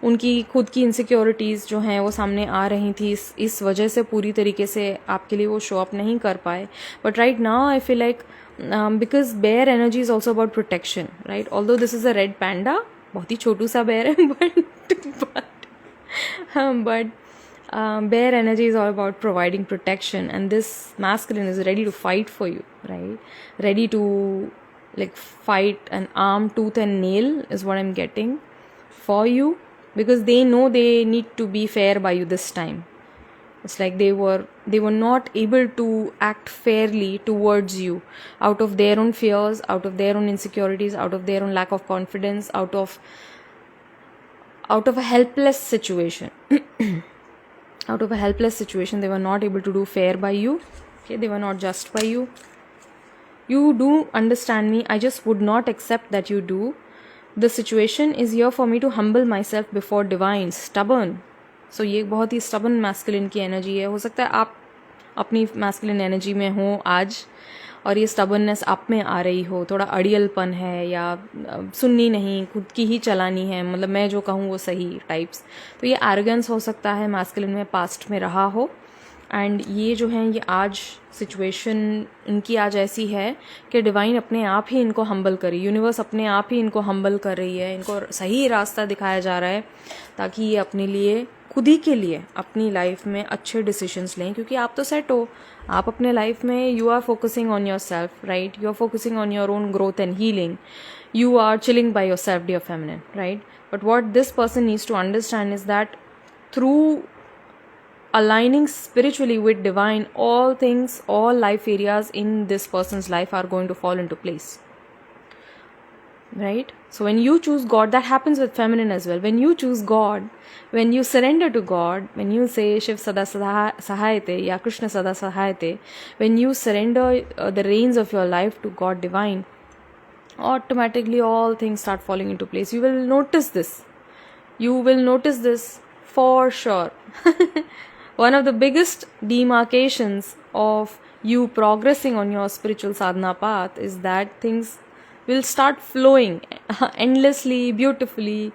उनकी खुद की insecurities जो हैं वो सामने आ रही थी, इस वजह से पूरी तरीके से आपके लिए वो show up नहीं कर पाए. But right now I feel like because bear energy is also about protection, right? Although this is a red panda, बहुत ही छोटू सा bear है, but bear energy is all about providing protection, and this masculine is ready to fight for you, right? Ready to like fight an arm tooth and nail is what I'm getting for you, because they know they need to be fair by you this time. It's like they were not able to act fairly towards you out of their own fears, out of their own insecurities, out of their own lack of confidence, out of a helpless situation. Out of a helpless situation, they were not able to do fair by you. Okay, they were not just by you. You do understand me. I just would not accept that you do. The situation is here for me to humble myself before divine. Stubborn. So ये बहुत ही stubborn masculine की energy है. हो सकता है आप अपनी masculine energy में हो आज और ये stubbornness आप में आ रही हो, थोड़ा अड़ियलपन है या सुननी नहीं, खुद की ही चलानी है, मतलब मैं जो कहूँ वो सही टाइप्स. तो ये arrogance हो सकता है masculine में पास्ट में रहा हो. एंड ये जो है ये आज सिचुएशन इनकी आज ऐसी है कि डिवाइन अपने आप ही इनको हम्बल करी, यूनिवर्स अपने आप ही इनको हम्बल कर रही है, इनको सही रास्ता दिखाया जा रहा है ताकि ये अपने लिए, खुद ही के लिए अपनी लाइफ में अच्छे डिसीजंस लें. क्योंकि आप तो सेट हो, आप अपने लाइफ में you are focusing on yourself, right? You are focusing on your own growth and healing. You are chilling by yourself, dear feminine, right? But what this person needs to understand is that through aligning spiritually with divine, all things, all life areas in this person's life are going to fall into place. Right? So when you choose God, that happens with feminine as well. When you choose God, when you surrender to God, when you say Shiv Sada Sahayate ya Krishna Sada Sahayate, when you surrender the reins of your life to God divine, automatically all things start falling into place. You will notice this. You will notice this for sure. One of the biggest demarcations of you progressing on your spiritual sadhana path is that things will start flowing endlessly, beautifully,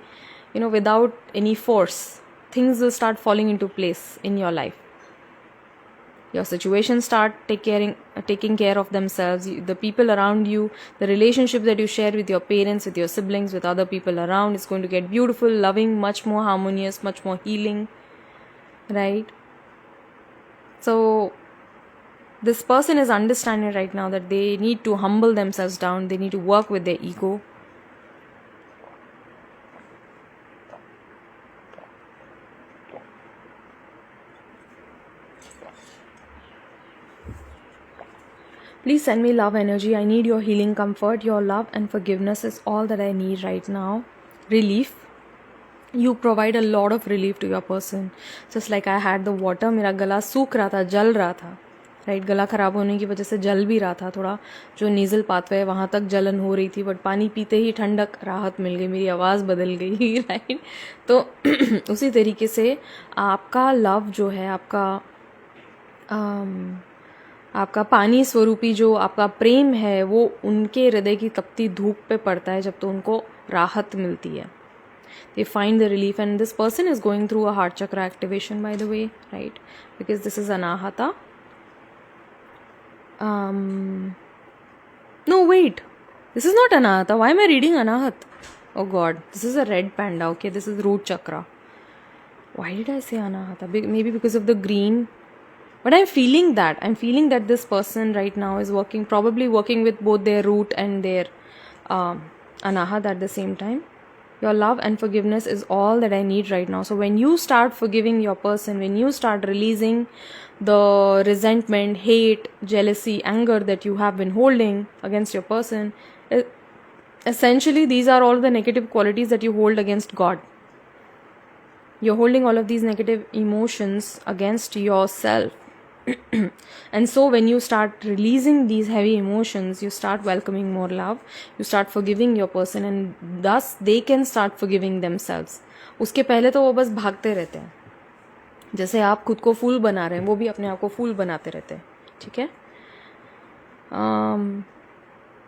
without any force. Things will start falling into place in your life. Your situations start taking care of themselves. The people around you, the relationship that you share with your parents, with your siblings, with other people around is going to get beautiful, loving, much more harmonious, much more healing. Right? So this person is understanding right now that they need to humble themselves down. They need to work with their ego. Please send me love energy. I need your healing comfort. Your love and forgiveness is all that I need right now. Relief. You provide a lot of relief to your person. Just like I had the water, मेरा गला सूख रहा था, जल रहा था. Right, गला ख़राब होने की वजह से जल भी रहा था थोड़ा. जो नीजल पाथवे है वहाँ तक जलन हो रही थी, बट पानी पीते ही ठंडक, राहत मिल गई, मेरी आवाज़ बदल गई. राइट, तो उसी तरीके से आपका लव जो है, आपका पानी स्वरूपी जो आपका प्रेम है, वो उनके हृदय की तपती धूप पे पड़ता है जब तो उनको राहत मिलती है. They find the relief, and this person is going through a heart chakra activation, by the way, right? Because this is anahata. No, wait. This is not anahata. Why am I reading anahat? Oh God, this is a red panda. Okay, this is root chakra. Why did I say anahata? Maybe because of the green. But I'm feeling that this person right now is probably working with both their root and their anahat at the same time. Your love and forgiveness is all that I need right now. So when you start forgiving your person, when you start releasing the resentment, hate, jealousy, anger that you have been holding against your person, essentially these are all the negative qualities that you hold against God. You're holding all of these negative emotions against yourself. And so when you start releasing these heavy emotions, you start welcoming more love, you start forgiving your person, and thus they can start forgiving themselves. उसके पहले तो वो बस भागते रहते हैं. जैसे आप खुद को फूल बना रहे हैं, वो भी अपने आप को फूल बनाते रहते हैं. ठीक है?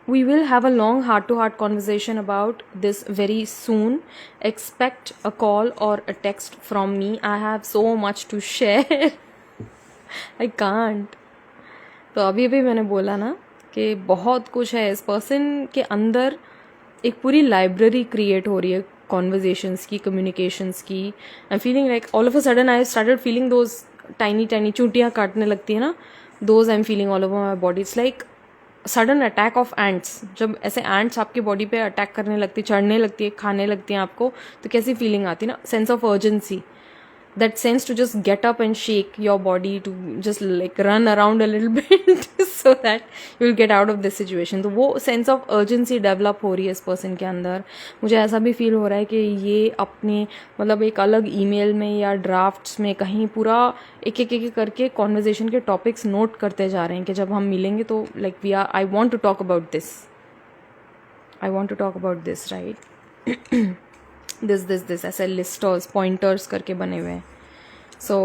We will have a long heart-to-heart conversation about this very soon. Expect a call or a text from me. I have so much to share. I can't. तो अभी मैंने बोला ना कि बहुत कुछ है. इस पर्सन के अंदर एक पूरी लाइब्रेरी क्रिएट हो रही है कॉन्वर्जेशंस की, कम्युनिकेशंस की. I am feeling like all of a sudden I started feeling those tiny चूंटियाँ काटने लगती है ना, those I am feeling all over my body. It's like sudden attack of ants. जब ऐसे एंट्स आपकी बॉडी पे अटैक करने लगती, चढ़ने लगती है, खाने लगती हैं आपको, तो कैसी फीलिंग आती है ना, sense of urgency. That sense to just get up and shake your body, to just like run around a little bit so that you will get out of this situation. तो वो sense of urgency develop हो रही है इस person के अंदर. मुझे ऐसा भी feel हो रहा है कि ये अपने मतलब एक अलग email में या drafts में कहीं पूरा एक एक करके conversation के topics note करते जा रहे हैं कि जब हम मिलेंगे तो like I want to talk about this. I want to talk about this, right? this ऐसे लिस्टर्स पॉइंटर्स करके बने हुए हैं. So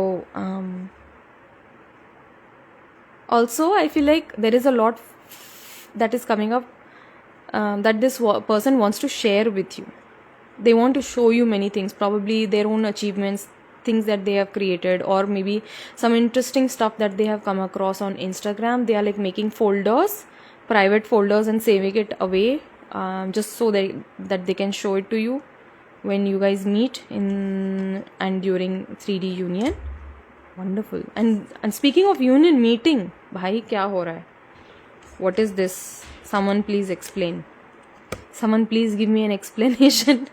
also I feel like there is a lot that is coming up that this person wants to share with you. they want to show you many things, probably their own achievements, things that they have created, or maybe some interesting stuff that they have come across on Instagram. They are like making folders, private folders, and saving it away just so that they can show it to you when you guys meet in and during 3D union. Wonderful. And speaking of union meeting, bhai kya ho raha hai? What is this? Someone please explain. Someone please give me an explanation.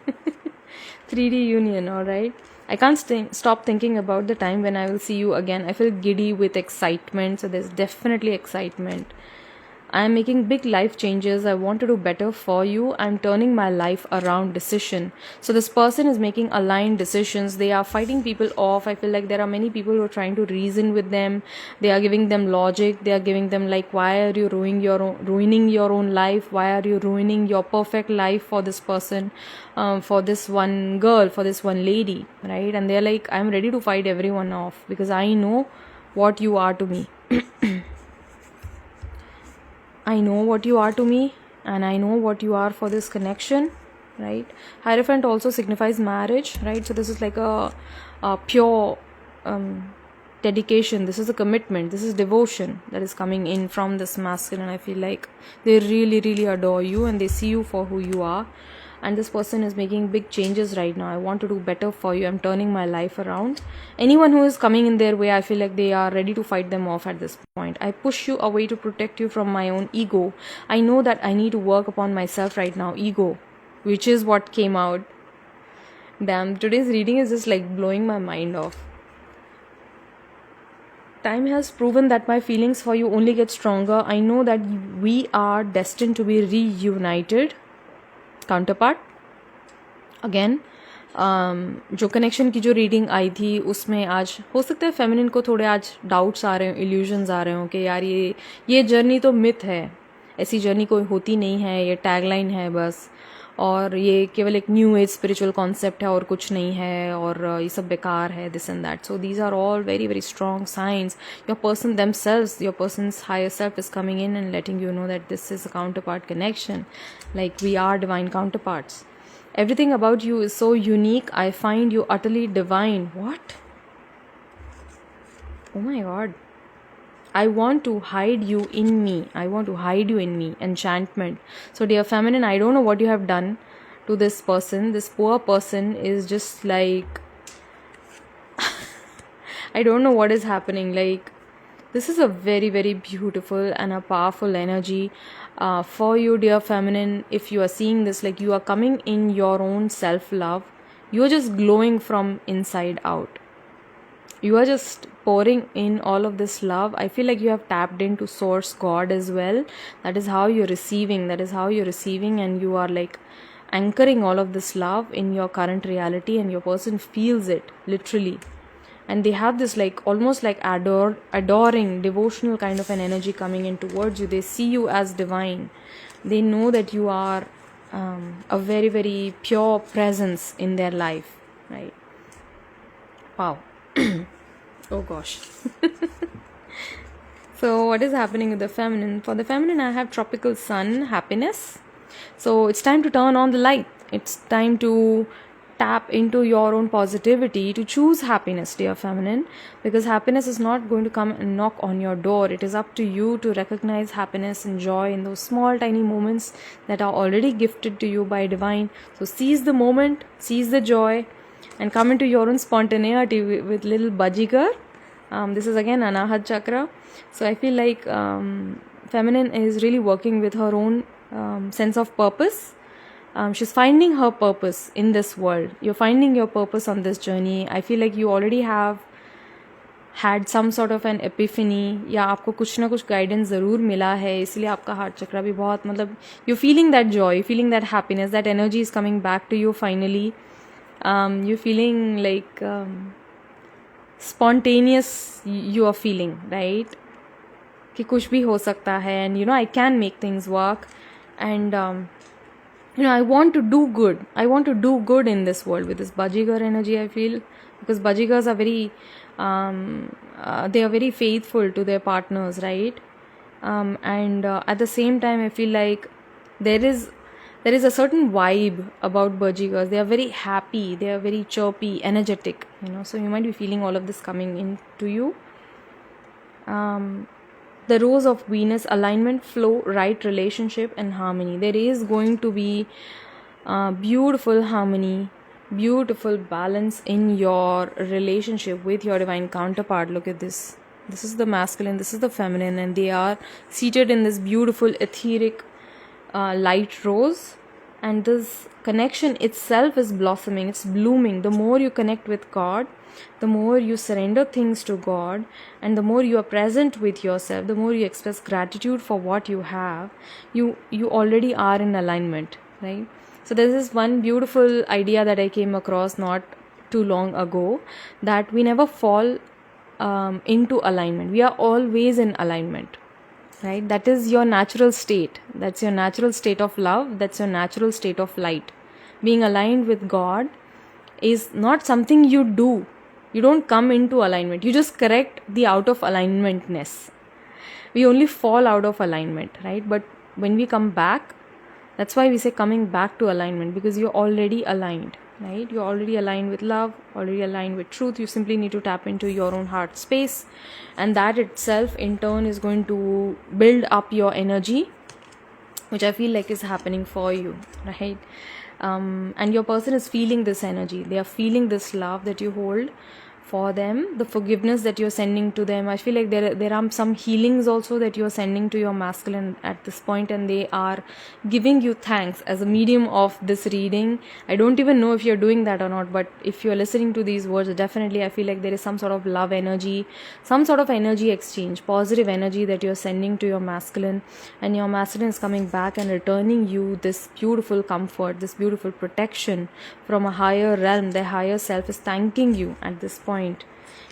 3D union, all right. I can't stop thinking about the time when I will see you again. I feel giddy with excitement. So there's definitely excitement. I am making big life changes. I want to do better for you. I'm turning my life around decision. So this person is making aligned decisions. They are fighting people off. I feel like there are many people who are trying to reason with them. They are giving them logic. They are giving them like, why are you ruining your own life? Why are you ruining your perfect life for this person, for this one girl, for this one lady, right? And they're like, I'm ready to fight everyone off because I know what you are to me. I know what you are to me, and I know what you are for this connection, right? Hierophant also signifies marriage, right? So this is like a pure dedication. This is a commitment. This is devotion that is coming in from this masculine. I feel like they really, really adore you and they see you for who you are. And this person is making big changes right now. I want to do better for you. I'm turning my life around. Anyone who is coming in their way, I feel like they are ready to fight them off at this point. I push you away to protect you from my own ego. I know that I need to work upon myself right now. Ego, which is what came out. Damn, today's reading is just like blowing my mind off. Time has proven that my feelings for you only get stronger. I know that we are destined to be reunited. Counterpart again जो connection की जो reading I थी उसमें आज हो सकता है feminine को थोड़े आज डाउट्स आ रहे हो, इल्यूजन्स आ रहे हो कि यार ये जर्नी तो मिथ है, ऐसी जर्नी कोई होती नहीं है, ये टैगलाइन है बस, और ये केवल एक न्यू एज स्पिरिचुअल कॉन्सेप्ट है और कुछ नहीं है, और ये सब बेकार है, this and that. So these are all very very strong science. Your person themselves, your person's higher self is coming in and letting you know that this is a counterpart connection, like we are divine counterparts. Everything about you is so unique. I find you utterly divine. What? Oh my god. I want to hide you in me. I want to hide you in me. Enchantment. So dear feminine, I don't know what you have done to this person. This poor person is just like I don't know what is happening. Like, this is a very very beautiful and a powerful energy for you, dear feminine. If you are seeing this, like, you are coming in your own self love. You are just glowing from inside out. You are just pouring in all of this love. I feel like you have tapped into source God as well. That is how you're receiving. And you are like anchoring all of this love in your current reality, and your person feels it literally. And they have this like almost like adoring, devotional kind of an energy coming in towards you. They see you as divine. They know that you are a very very pure presence in their life, right? Wow. Oh gosh. So what is happening with the feminine? For the feminine, I have tropical sun, happiness. So it's time to turn on the light. It's time to tap into your own positivity, to choose happiness, dear feminine, because happiness is not going to come and knock on your door. It is up to you to recognize happiness and joy in those small tiny moments that are already gifted to you by divine. So seize the moment, seize the joy, and come into your own spontaneity with little Bajigar. This is again Anahat Chakra. So I feel like feminine is really working with her own sense of purpose. She's finding her purpose in this world. You're finding your purpose on this journey. I feel like you already have had some sort of an epiphany, या आपको कुछ ना कुछ guidance ज़रूर मिला है, इसलिए आपका heart chakra भी बहुत मतलब you're feeling that joy, you're feeling that happiness, that energy is coming back to you finally. You're feeling like spontaneous, you are feeling, right? कि कुछ भी हो सकता है, and you know, I can make things work, and you know, I want to do good. I want to do good in this world with this Bajigar energy, I feel, because Bajigars are very they are very faithful to their partners, right? And at the same time, I feel like there is a certain vibe about Bajigars. They are very happy, they are very chirpy, energetic, you know, so you might be feeling all of this coming into you. The rose of Venus, alignment, flow, right relationship and harmony. There is going to be beautiful harmony, beautiful balance in your relationship with your divine counterpart. Look at this. This is the masculine, this is the feminine, and they are seated in this beautiful etheric light rose. and this connection itself is blossoming, it's blooming. The more you connect with God, the more you surrender things to God, and the more you are present with yourself, the more you express gratitude for what you have, you already are in alignment, right? So there's this one beautiful idea that I came across not too long ago, that we never fall into alignment. We are always in alignment, right? That is your natural state. That's your natural state of love. That's your natural state of light. Being aligned with God is not something you do. You don't come into alignment. You just correct the out of alignmentness. We only fall out of alignment, right? But when we come back, that's why we say coming back to alignment, because you're already aligned, right? You're already aligned with love, already aligned with truth. You simply need to tap into your own heart space, and that itself in turn is going to build up your energy, which I feel like is happening for you, right? And your person is feeling this energy. They are feeling this love that you hold for them, the forgiveness that you're sending to them. I feel like there are some healings also that you're sending to your masculine at this point, and they are giving you thanks as a medium of this reading. I don't even know if you're doing that or not, but if you're listening to these words, definitely I feel like there is some sort of love energy, some sort of energy exchange, positive energy that you're sending to your masculine, and your masculine is coming back and returning you this beautiful comfort, this beautiful protection from a higher realm. The higher self is thanking you at this point.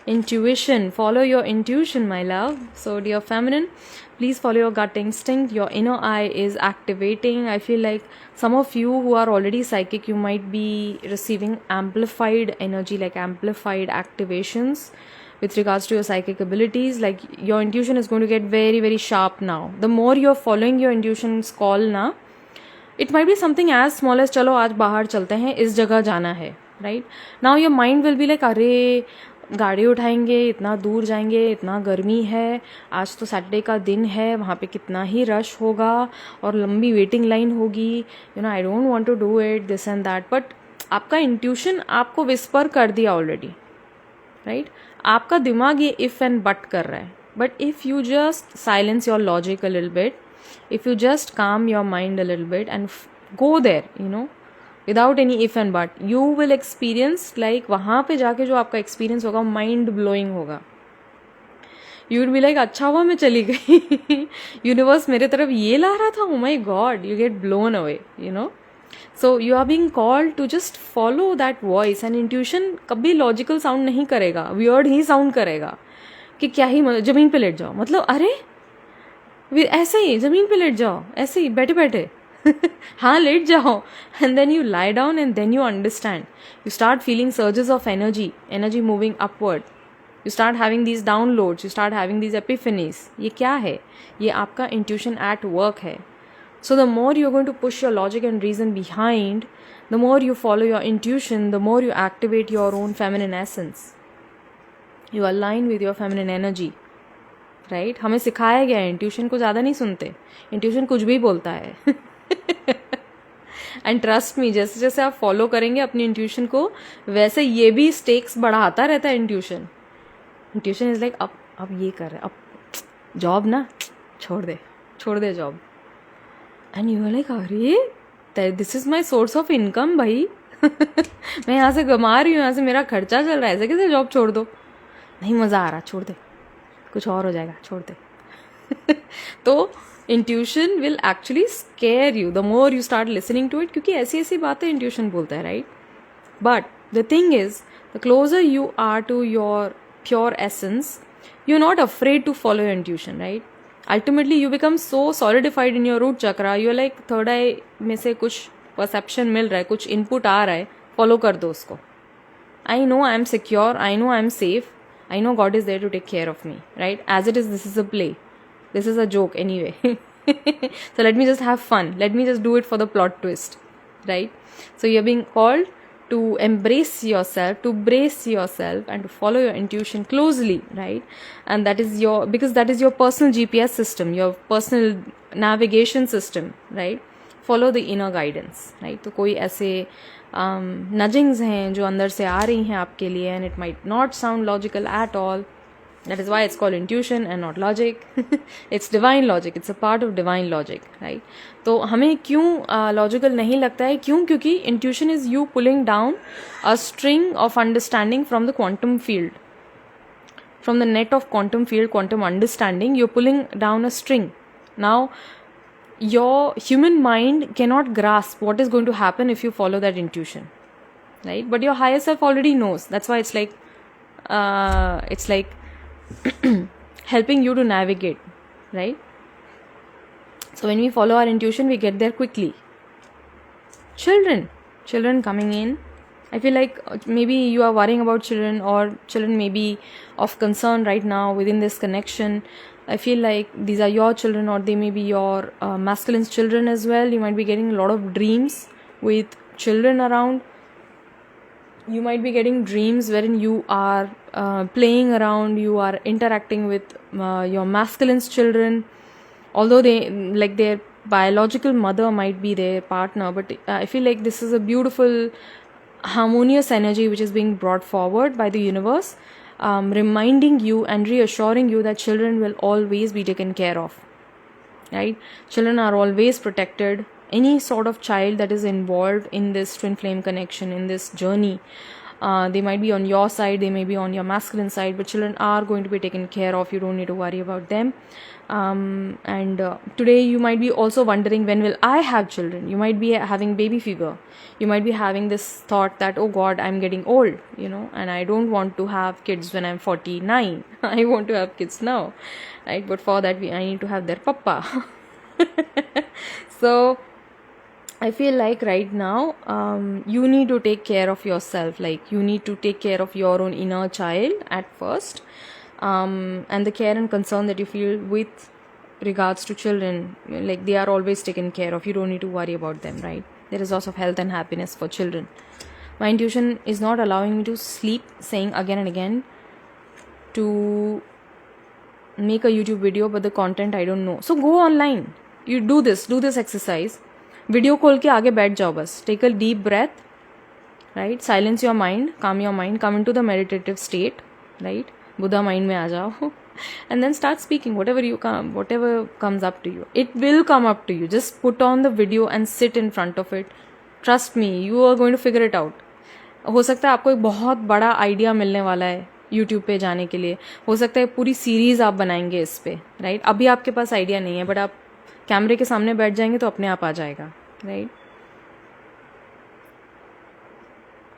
Intuition, follow your intuition, my love. So dear feminine, please follow your gut instinct. Your inner eye is activating. I feel like some of you who are already psychic, you might be receiving amplified energy, like amplified activations with regards to your psychic abilities. Like your intuition is going to get very, very sharp now. The more you're following your intuition's call now, it might be something as small as चलो आज बाहर चलते हैं, इस जगह जाना है, right? Now your mind will be like, अरे गाड़ी उठाएंगे, इतना दूर जाएंगे, इतना गर्मी है, आज तो सैटरडे का दिन है, वहाँ पे कितना ही रश होगा और लंबी वेटिंग लाइन होगी, you know, I don't want to do it, this and that. But आपका इंट्यूशन आपको विस्पर कर दिया ऑलरेडी, राइट? आपका दिमाग ये इफ एंड बट कर रहा है. But if you just silence your logic a little bit, if you just calm your mind a little bit and go there, you know, without any if and but, you will experience like वहाँ पे जाके जो आपका experience होगा mind blowing होगा. You will be like, अच्छा हुआ मैं चली गई, universe मेरे तरफ ये ला रहा था, oh my god, you get blown away, you know. So you are being called to just follow that voice, and intuition कभी logical sound नहीं करेगा, weird ही sound करेगा कि क्या ही जमीन पे लेट जाओ, मतलब अरे ऐसे ही जमीन पे लेट जाओ, ऐसे ही बैठे बैठे हाँ लेट जाओ, and then you lie down and then you understand. You start feeling surges of energy moving upward. You start having these downloads, you start having these epiphanies. ये क्या है? ये आपका इंट्यूशन एट वर्क है. So the more you are going to push your logic and reason behind, the more you follow your intuition, the more you activate your own feminine essence. You align with your feminine energy, right? हमें सिखाया गया है intuition को ज़्यादा नहीं सुनते, intuition कुछ भी बोलता है. एंड ट्रस्ट मी, जैसे जैसे आप फॉलो करेंगे अपनी इंट्यूशन को, वैसे ये भी स्टेक्स बढ़ाता रहता है इंट्यूशन. इंट्यूशन इज लाइक अब ये कर रहे, अब जॉब ना छोड़ दे job. And you are like, अरे this is my source of income भाई. मैं यहाँ से कमा रही हूँ, यहाँ से मेरा खर्चा चल रहा है, ऐसे कैसे जॉब छोड़ दो? नहीं मज़ा आ रहा, छोड़ दे, कुछ और हो जाएगा, छोड़ दे. तो intuition will actually scare you the more you start listening to it, क्योंकि ऐसी ऐसी बातें इंट्यूशन बोलता है, right? But the thing is, the closer you are to your pure essence, you are not afraid to follow your intuition, right? Ultimately you become so solidified in your root chakra, you are like third eye में से कुछ perception मिल रहा है, कुछ input आ रहा है, follow कर दो उसको. I know I am secure, I know I am safe, I know God is there to take care of me, right? As it is, this is a play. This is a joke anyway. So let me just have fun. Let me just do it for the plot twist, right? So you're being called to embrace yourself, to brace yourself, and to follow your intuition closely, right? And that is because that is your personal GPS system, your personal navigation system, right? Follow the inner guidance, right? तो कोई ऐसे नजिंग्स हैं जो अंदर से आ रही हैं आपके लिए, and it might not sound logical at all, That is why it's called intuition and not logic. It's divine logic. It's a part of divine logic, right? तो हमें क्यों लॉजिकल नहीं लगता है? क्यों? क्योंकि intuition is you pulling down a string of understanding from the quantum field. From the net of quantum field, quantum understanding, you're pulling down a string. Now, your human mind cannot grasp what is going to happen if you follow that intuition, right? But your higher self already knows. That's why it's like helping you to navigate, right? So when we follow our intuition, we get there quickly. Children coming in, I feel like maybe you are worrying about children, or children may be of concern right now within this connection. I feel like these are your children, or they may be your masculine's children as well. You might be getting a lot of dreams with children around. You might be getting dreams wherein you are playing around, you are interacting with your masculine's children, although they, like, their biological mother might be their partner. But I feel like this is a beautiful harmonious energy which is being brought forward by the universe, reminding you and reassuring you that children will always be taken care of, right? Children are always protected. Any sort of child that is involved in this twin flame connection, in this journey, they might be on your side, they may be on your masculine side, but children are going to be taken care of. You don't need to worry about them. And today you might be also wondering, when will I have children? You might be having baby fever. You might be having this thought that, oh God, I'm getting old, and I don't want to have kids when I'm 49. I want to have kids now, right? But for that I need to have their papa. So I feel like right now you need to take care of yourself. Like, you need to take care of your own inner child at first, and the care and concern that you feel with regards to children, like, they are always taken care of. You don't need to worry about them, right? There is lots of health and happiness for children. My intuition is not allowing me to sleep, saying again and again to make a YouTube video, but the content I don't know. So go online. You do this exercise. Video खोल के आगे बैठ जाओ बस. Take a deep breath, right? Silence your mind, calm your mind, come into the meditative state, right? Buddha mind में आ जाओ, and then start speaking whatever comes up to you. It will come up to you. Just put on the video and sit in front of it. Trust me, you are going to figure it out. हो सकता है आपको एक बहुत बड़ा idea मिलने वाला है YouTube पे जाने के लिए. हो सकता है पूरी सीरीज आप बनाएंगे इस पे, राइट? अभी आपके पास आइडिया नहीं है, बट आप कैमरे के सामने बैठ जाएंगे तो अपने आप आ जाएगा, राइट?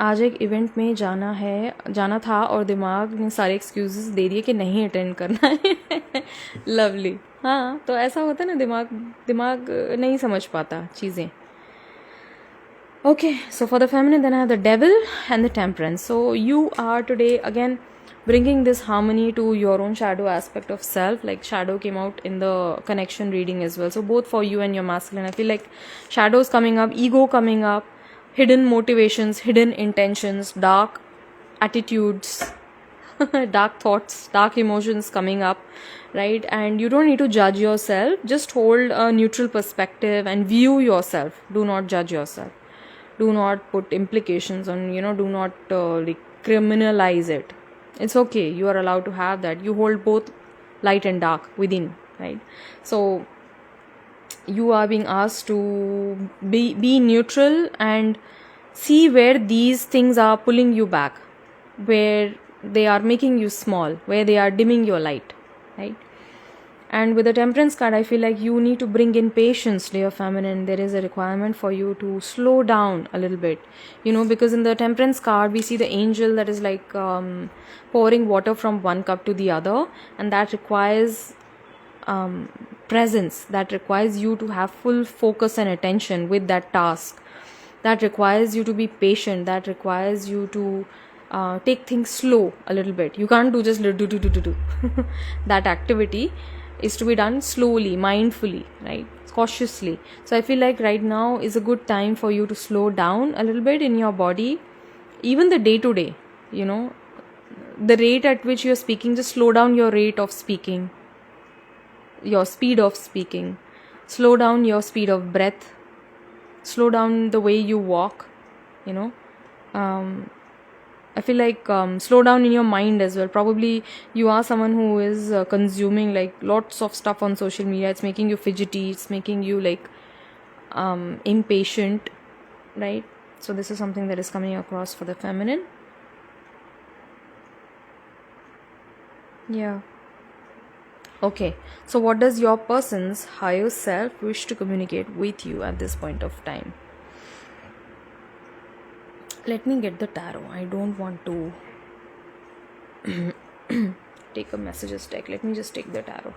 आज एक इवेंट में जाना था और दिमाग ने सारे एक्सक्यूजेस दे दिए कि नहीं अटेंड करना है. लवली. हाँ, तो ऐसा होता है ना, दिमाग नहीं समझ पाता चीज़ें. Okay, so for the feminine, then I have the devil and the temperance. So you are today again bringing this harmony to your own shadow aspect of self. Like, shadow came out in the connection reading as well. So both for you and your masculine, I feel like shadows coming up, ego coming up, hidden motivations, hidden intentions, dark attitudes, dark thoughts, dark emotions coming up, right? And you don't need to judge yourself. Just hold a neutral perspective and view yourself. Do not judge yourself. Do not put implications on, do not criminalize it. It's okay. You are allowed to have that. You hold both light and dark within, right? So you are being asked to be neutral and see where these things are pulling you back, where they are making you small, where they are dimming your light, right? And with the temperance card, I feel like you need to bring in patience, dear feminine. There is a requirement for you to slow down a little bit, because in the temperance card, we see the angel that is like pouring water from one cup to the other, and that requires presence. That requires you to have full focus and attention with that task. That requires you to be patient. That requires you to take things slow a little bit. You can't do just do. That activity is to be done slowly, mindfully, right? Cautiously. So I feel like right now is a good time for you to slow down a little bit in your body. Even the day to day, the rate at which you're speaking, just slow down your rate of speaking, your speed of speaking. Slow down your speed of breath. Slow down the way you walk, I feel like slow down in your mind as well. Probably you are someone who is consuming like lots of stuff on social media. It's making you fidgety. It's making you like impatient, right? So this is something that is coming across for the feminine. Yeah. Okay. So what does your person's higher self wish to communicate with you at this point of time? Let me get the tarot. I don't want to take a messages deck. Let me just take the tarot.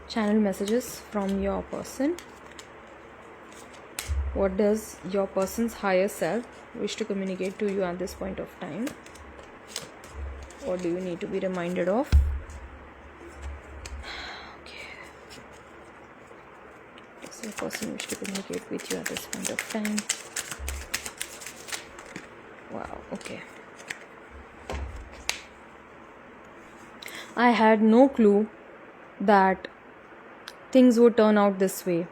Channel messages from your person. What does your person's higher self wish to communicate to you at this point of time? What do you need to be reminded of? Okay. What does your person wish to communicate with you at this point of time? Wow, okay. I had no clue that things would turn out this way.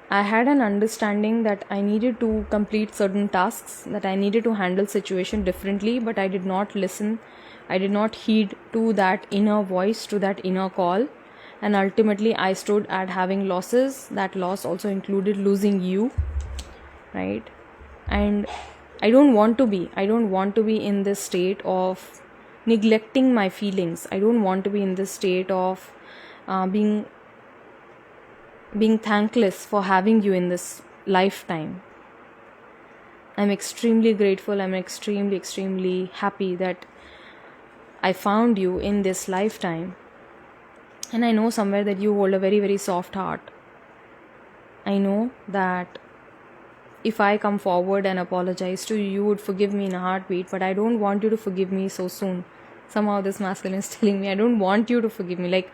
I had an understanding that I needed to complete certain tasks, that I needed to handle situation differently, but I did not listen. I did not heed to that inner voice, to that inner call. And ultimately I stood at having losses. That loss also included losing you, right? And I don't want to be in this state of neglecting my feelings. I don't want to be in this state of being thankless for having you in this lifetime. I'm extremely grateful. I'm extremely happy that I found you in this lifetime. And I know somewhere that you hold a very, very soft heart. I know that if I come forward and apologize to you, you would forgive me in a heartbeat, but I don't want you to forgive me so soon. Somehow this masculine is telling me, I don't want you to forgive me.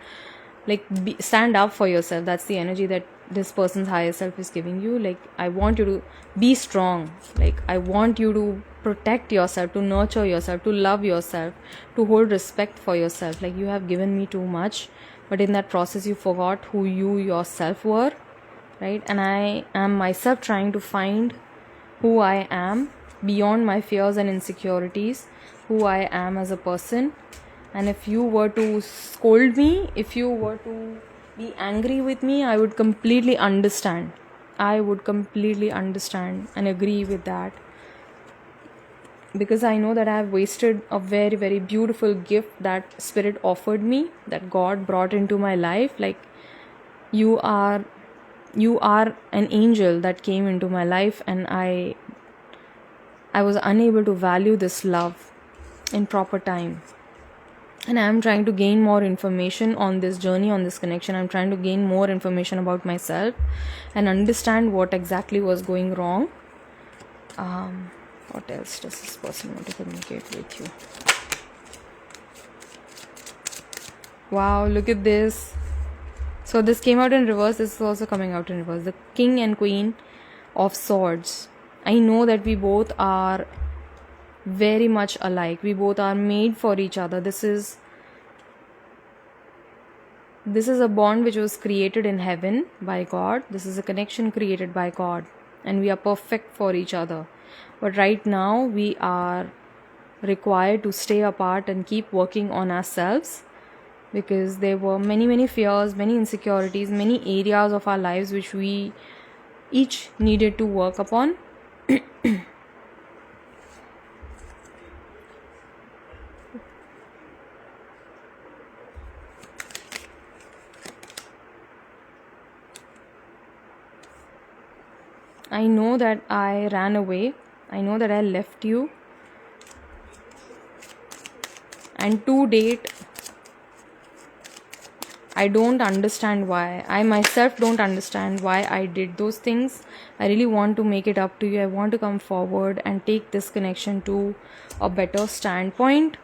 Stand up for yourself. That's the energy that this person's higher self is giving you. Like, I want you to be strong. Like, I want you to protect yourself, to nurture yourself, to love yourself, to hold respect for yourself. Like, you have given me too much, but in that process you forgot who you yourself were, right? And I am myself trying to find who I am beyond my fears and insecurities, who I am as a person. And if you were to scold me, if you were to be angry with me, I would completely understand. I would completely understand and agree with that. Because I know that I have wasted a very, very beautiful gift that Spirit offered me, that God brought into my life. Like, you are an angel that came into my life, and I was unable to value this love in proper time. And I am trying to gain more information on this journey, on this connection. I'm trying to gain more information about myself and understand what exactly was going wrong. What else does this person want to communicate with you? Wow, look at this. So this came out in reverse. This is also coming out in reverse. The King and Queen of Swords. I know that we both are very much alike. We both are made for each other. This is a bond which was created in heaven by God. This is a connection created by God, and we are perfect for each other. But right now we are required to stay apart and keep working on ourselves, because there were many fears, many insecurities, many areas of our lives which we each needed to work upon. I know that I ran away. I know that I left you. And to date, I don't understand why. I myself don't understand why I did those things. I really want to make it up to you. I want to come forward and take this connection to a better standpoint.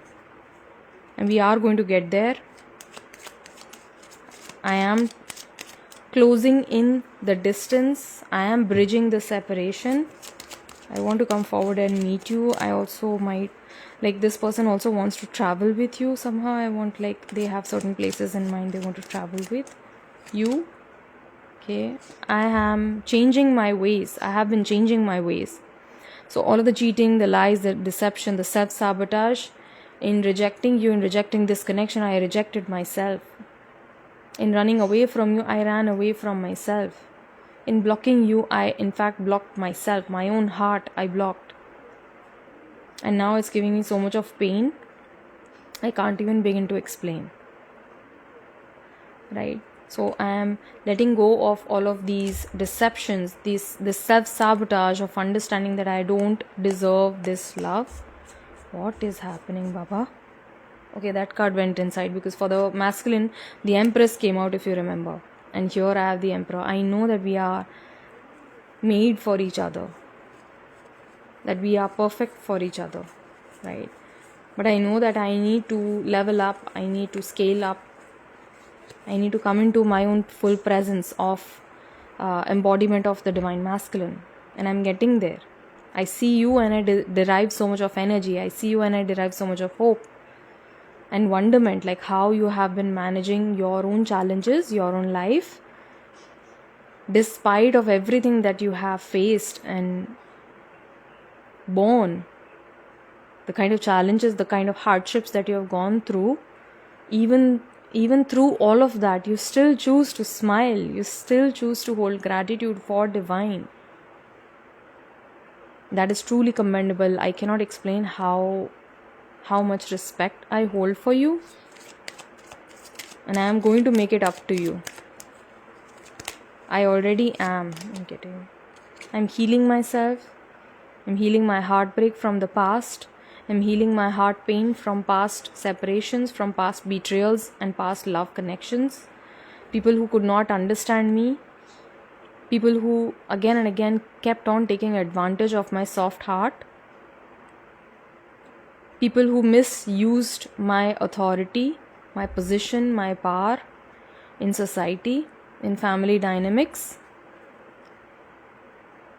And we are going to get there. I am closing in the distance. I am bridging the separation. I want to come forward and meet you. I also might, like, this person also wants to travel with you somehow. I want, like, they have certain places in mind they want to travel with you. Okay, I am changing my ways. I have been changing my ways. So all of the cheating, the lies, the deception, the self-sabotage, in rejecting you, in rejecting this connection, I rejected myself. In running away from you, I ran away from myself. In blocking you, I in fact blocked myself. My own heart, I blocked. And now it's giving me so much of pain, I can't even begin to explain. Right? So I am letting go of all of these deceptions, this self-sabotage of understanding that I don't deserve this love. What is happening, Baba? Okay, that card went inside because for the masculine, the Empress came out, if you remember. And here I have the Emperor. I know that we are made for each other. That we are perfect for each other. Right? But I know that I need to level up. I need to scale up. I need to come into my own full presence of embodiment of the Divine Masculine. And I'm getting there. I see you and I derive so much of energy. I see you and I derive so much of hope and wonderment, like how you have been managing your own challenges, your own life, despite of everything that you have faced and borne, the kind of challenges, the kind of hardships that you have gone through, even through all of that, you still choose to smile, you still choose to hold gratitude for divine. That is truly commendable. I cannot explain how much respect I hold for you, and I am going to make it up to you. I already am. I'm healing myself. I'm healing my heartbreak from the past. I'm healing my heart pain from past separations, from past betrayals and past love connections. People who could not understand me. People who again and again kept on taking advantage of my soft heart. People who misused my authority, my position, my power in society, in family dynamics.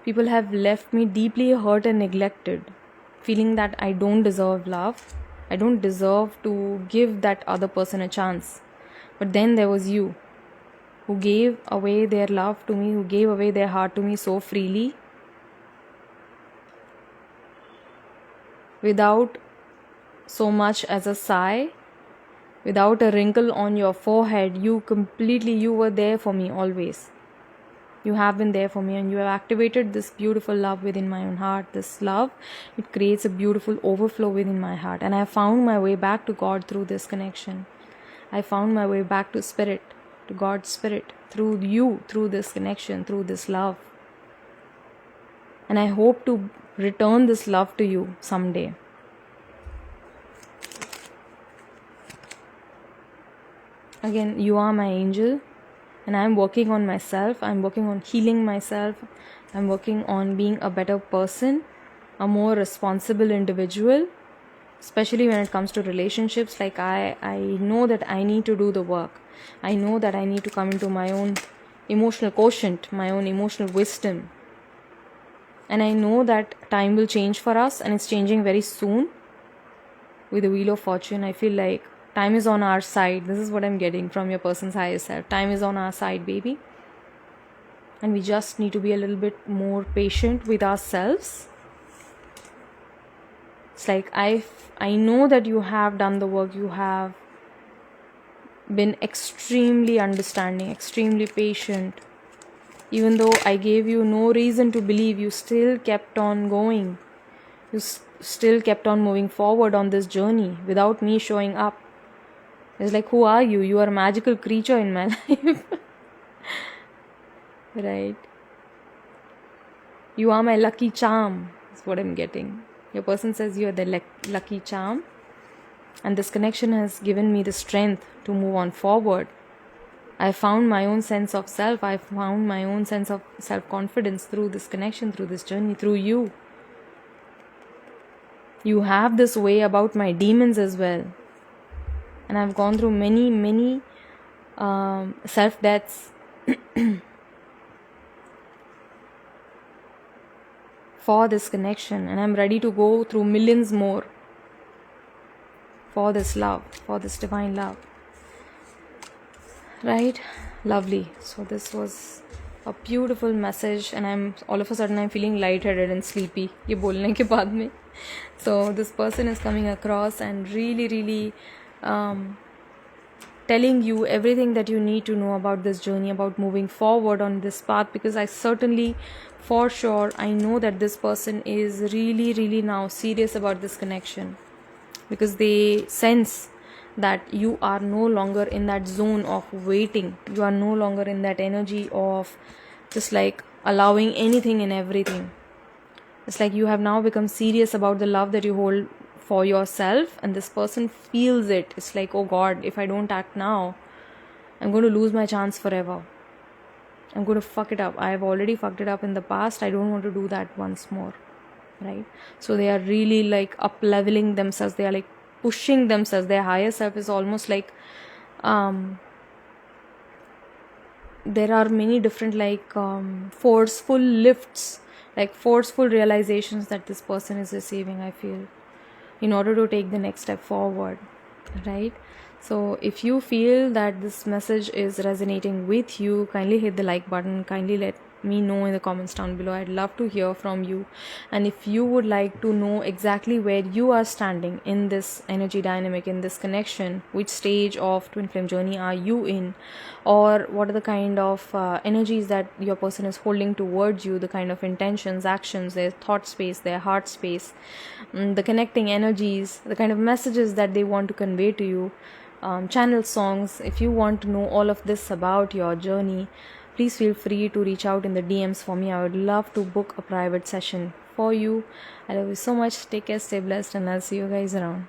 People have left me deeply hurt and neglected, feeling that I don't deserve love. I don't deserve to give that other person a chance. But then there was you, who gave away their love to me, who gave away their heart to me so freely, without so much as a sigh, without a wrinkle on your forehead. You were there for me always. You have been there for me, and you have activated this beautiful love within my own heart. This love, it creates a beautiful overflow within my heart, and I have found my way back to God through this connection. I found my way back to Spirit, to God's Spirit, through you, through this connection, through this love. And I hope to return this love to you someday. Again, you are my angel, and I'm working on myself. I'm working on healing myself. I'm working on being a better person, a more responsible individual, especially when it comes to relationships. Like I know that I need to do the work. I know that I need to come into my own emotional quotient, my own emotional wisdom. And I know that time will change for us, and it's changing very soon. With the Wheel of Fortune, I feel like time is on our side. This is what I'm getting from your person's higher self. Time is on our side, baby. And we just need to be a little bit more patient with ourselves. It's like I know that you have done the work. You have been extremely understanding, extremely patient. Even though I gave you no reason to believe, you still kept on going. You still kept on moving forward on this journey without me showing up. It's like, who are you? You are a magical creature in my life. Right? You are my lucky charm. That's what I'm getting. Your person says you are the lucky charm. And this connection has given me the strength to move on forward. I found my own sense of self. I found my own sense of self-confidence through this connection, through this journey, through you. You have this way about my demons as well. And I've gone through many self-deaths for this connection. And I'm ready to go through millions more for this love, for this divine love. Right? Lovely. So this was a beautiful message, and I'm all of a sudden I'm feeling lightheaded and sleepy ये बोलने के बाद में. So this person is coming across and really telling you everything that you need to know about this journey, about moving forward on this path, because I certainly, for sure, I know that this person is really now serious about this connection, because they sense that you are no longer in that zone of waiting. You are no longer in that energy of just like allowing anything and everything. It's like you have now become serious about the love that you hold for yourself, and this person feels it. It's like, oh God, if I don't act now, I'm going to lose my chance forever. I'm going to fuck it up. I've already fucked it up in the past. I don't want to do that once more. Right? So they are really like up leveling themselves. They are like pushing themselves. Their higher self is almost like there are many different like forceful lifts, like forceful realizations that this person is receiving, I feel, in order to take the next step forward. Right? So if you feel that this message is resonating with you, kindly hit the like button. Kindly let me know in the comments down below. I'd love to hear from you. And if you would like to know exactly where you are standing in this energy dynamic, in this connection, which stage of twin flame journey are you in, or what are the kind of energies that your person is holding towards you, the kind of intentions, actions, their thought space, their heart space, the connecting energies, the kind of messages that they want to convey to you, channel songs. If you want to know all of this about your journey, please feel free to reach out in the DMs for me. I would love to book a private session for you. I love you so much. Take care, stay blessed, and I'll see you guys around.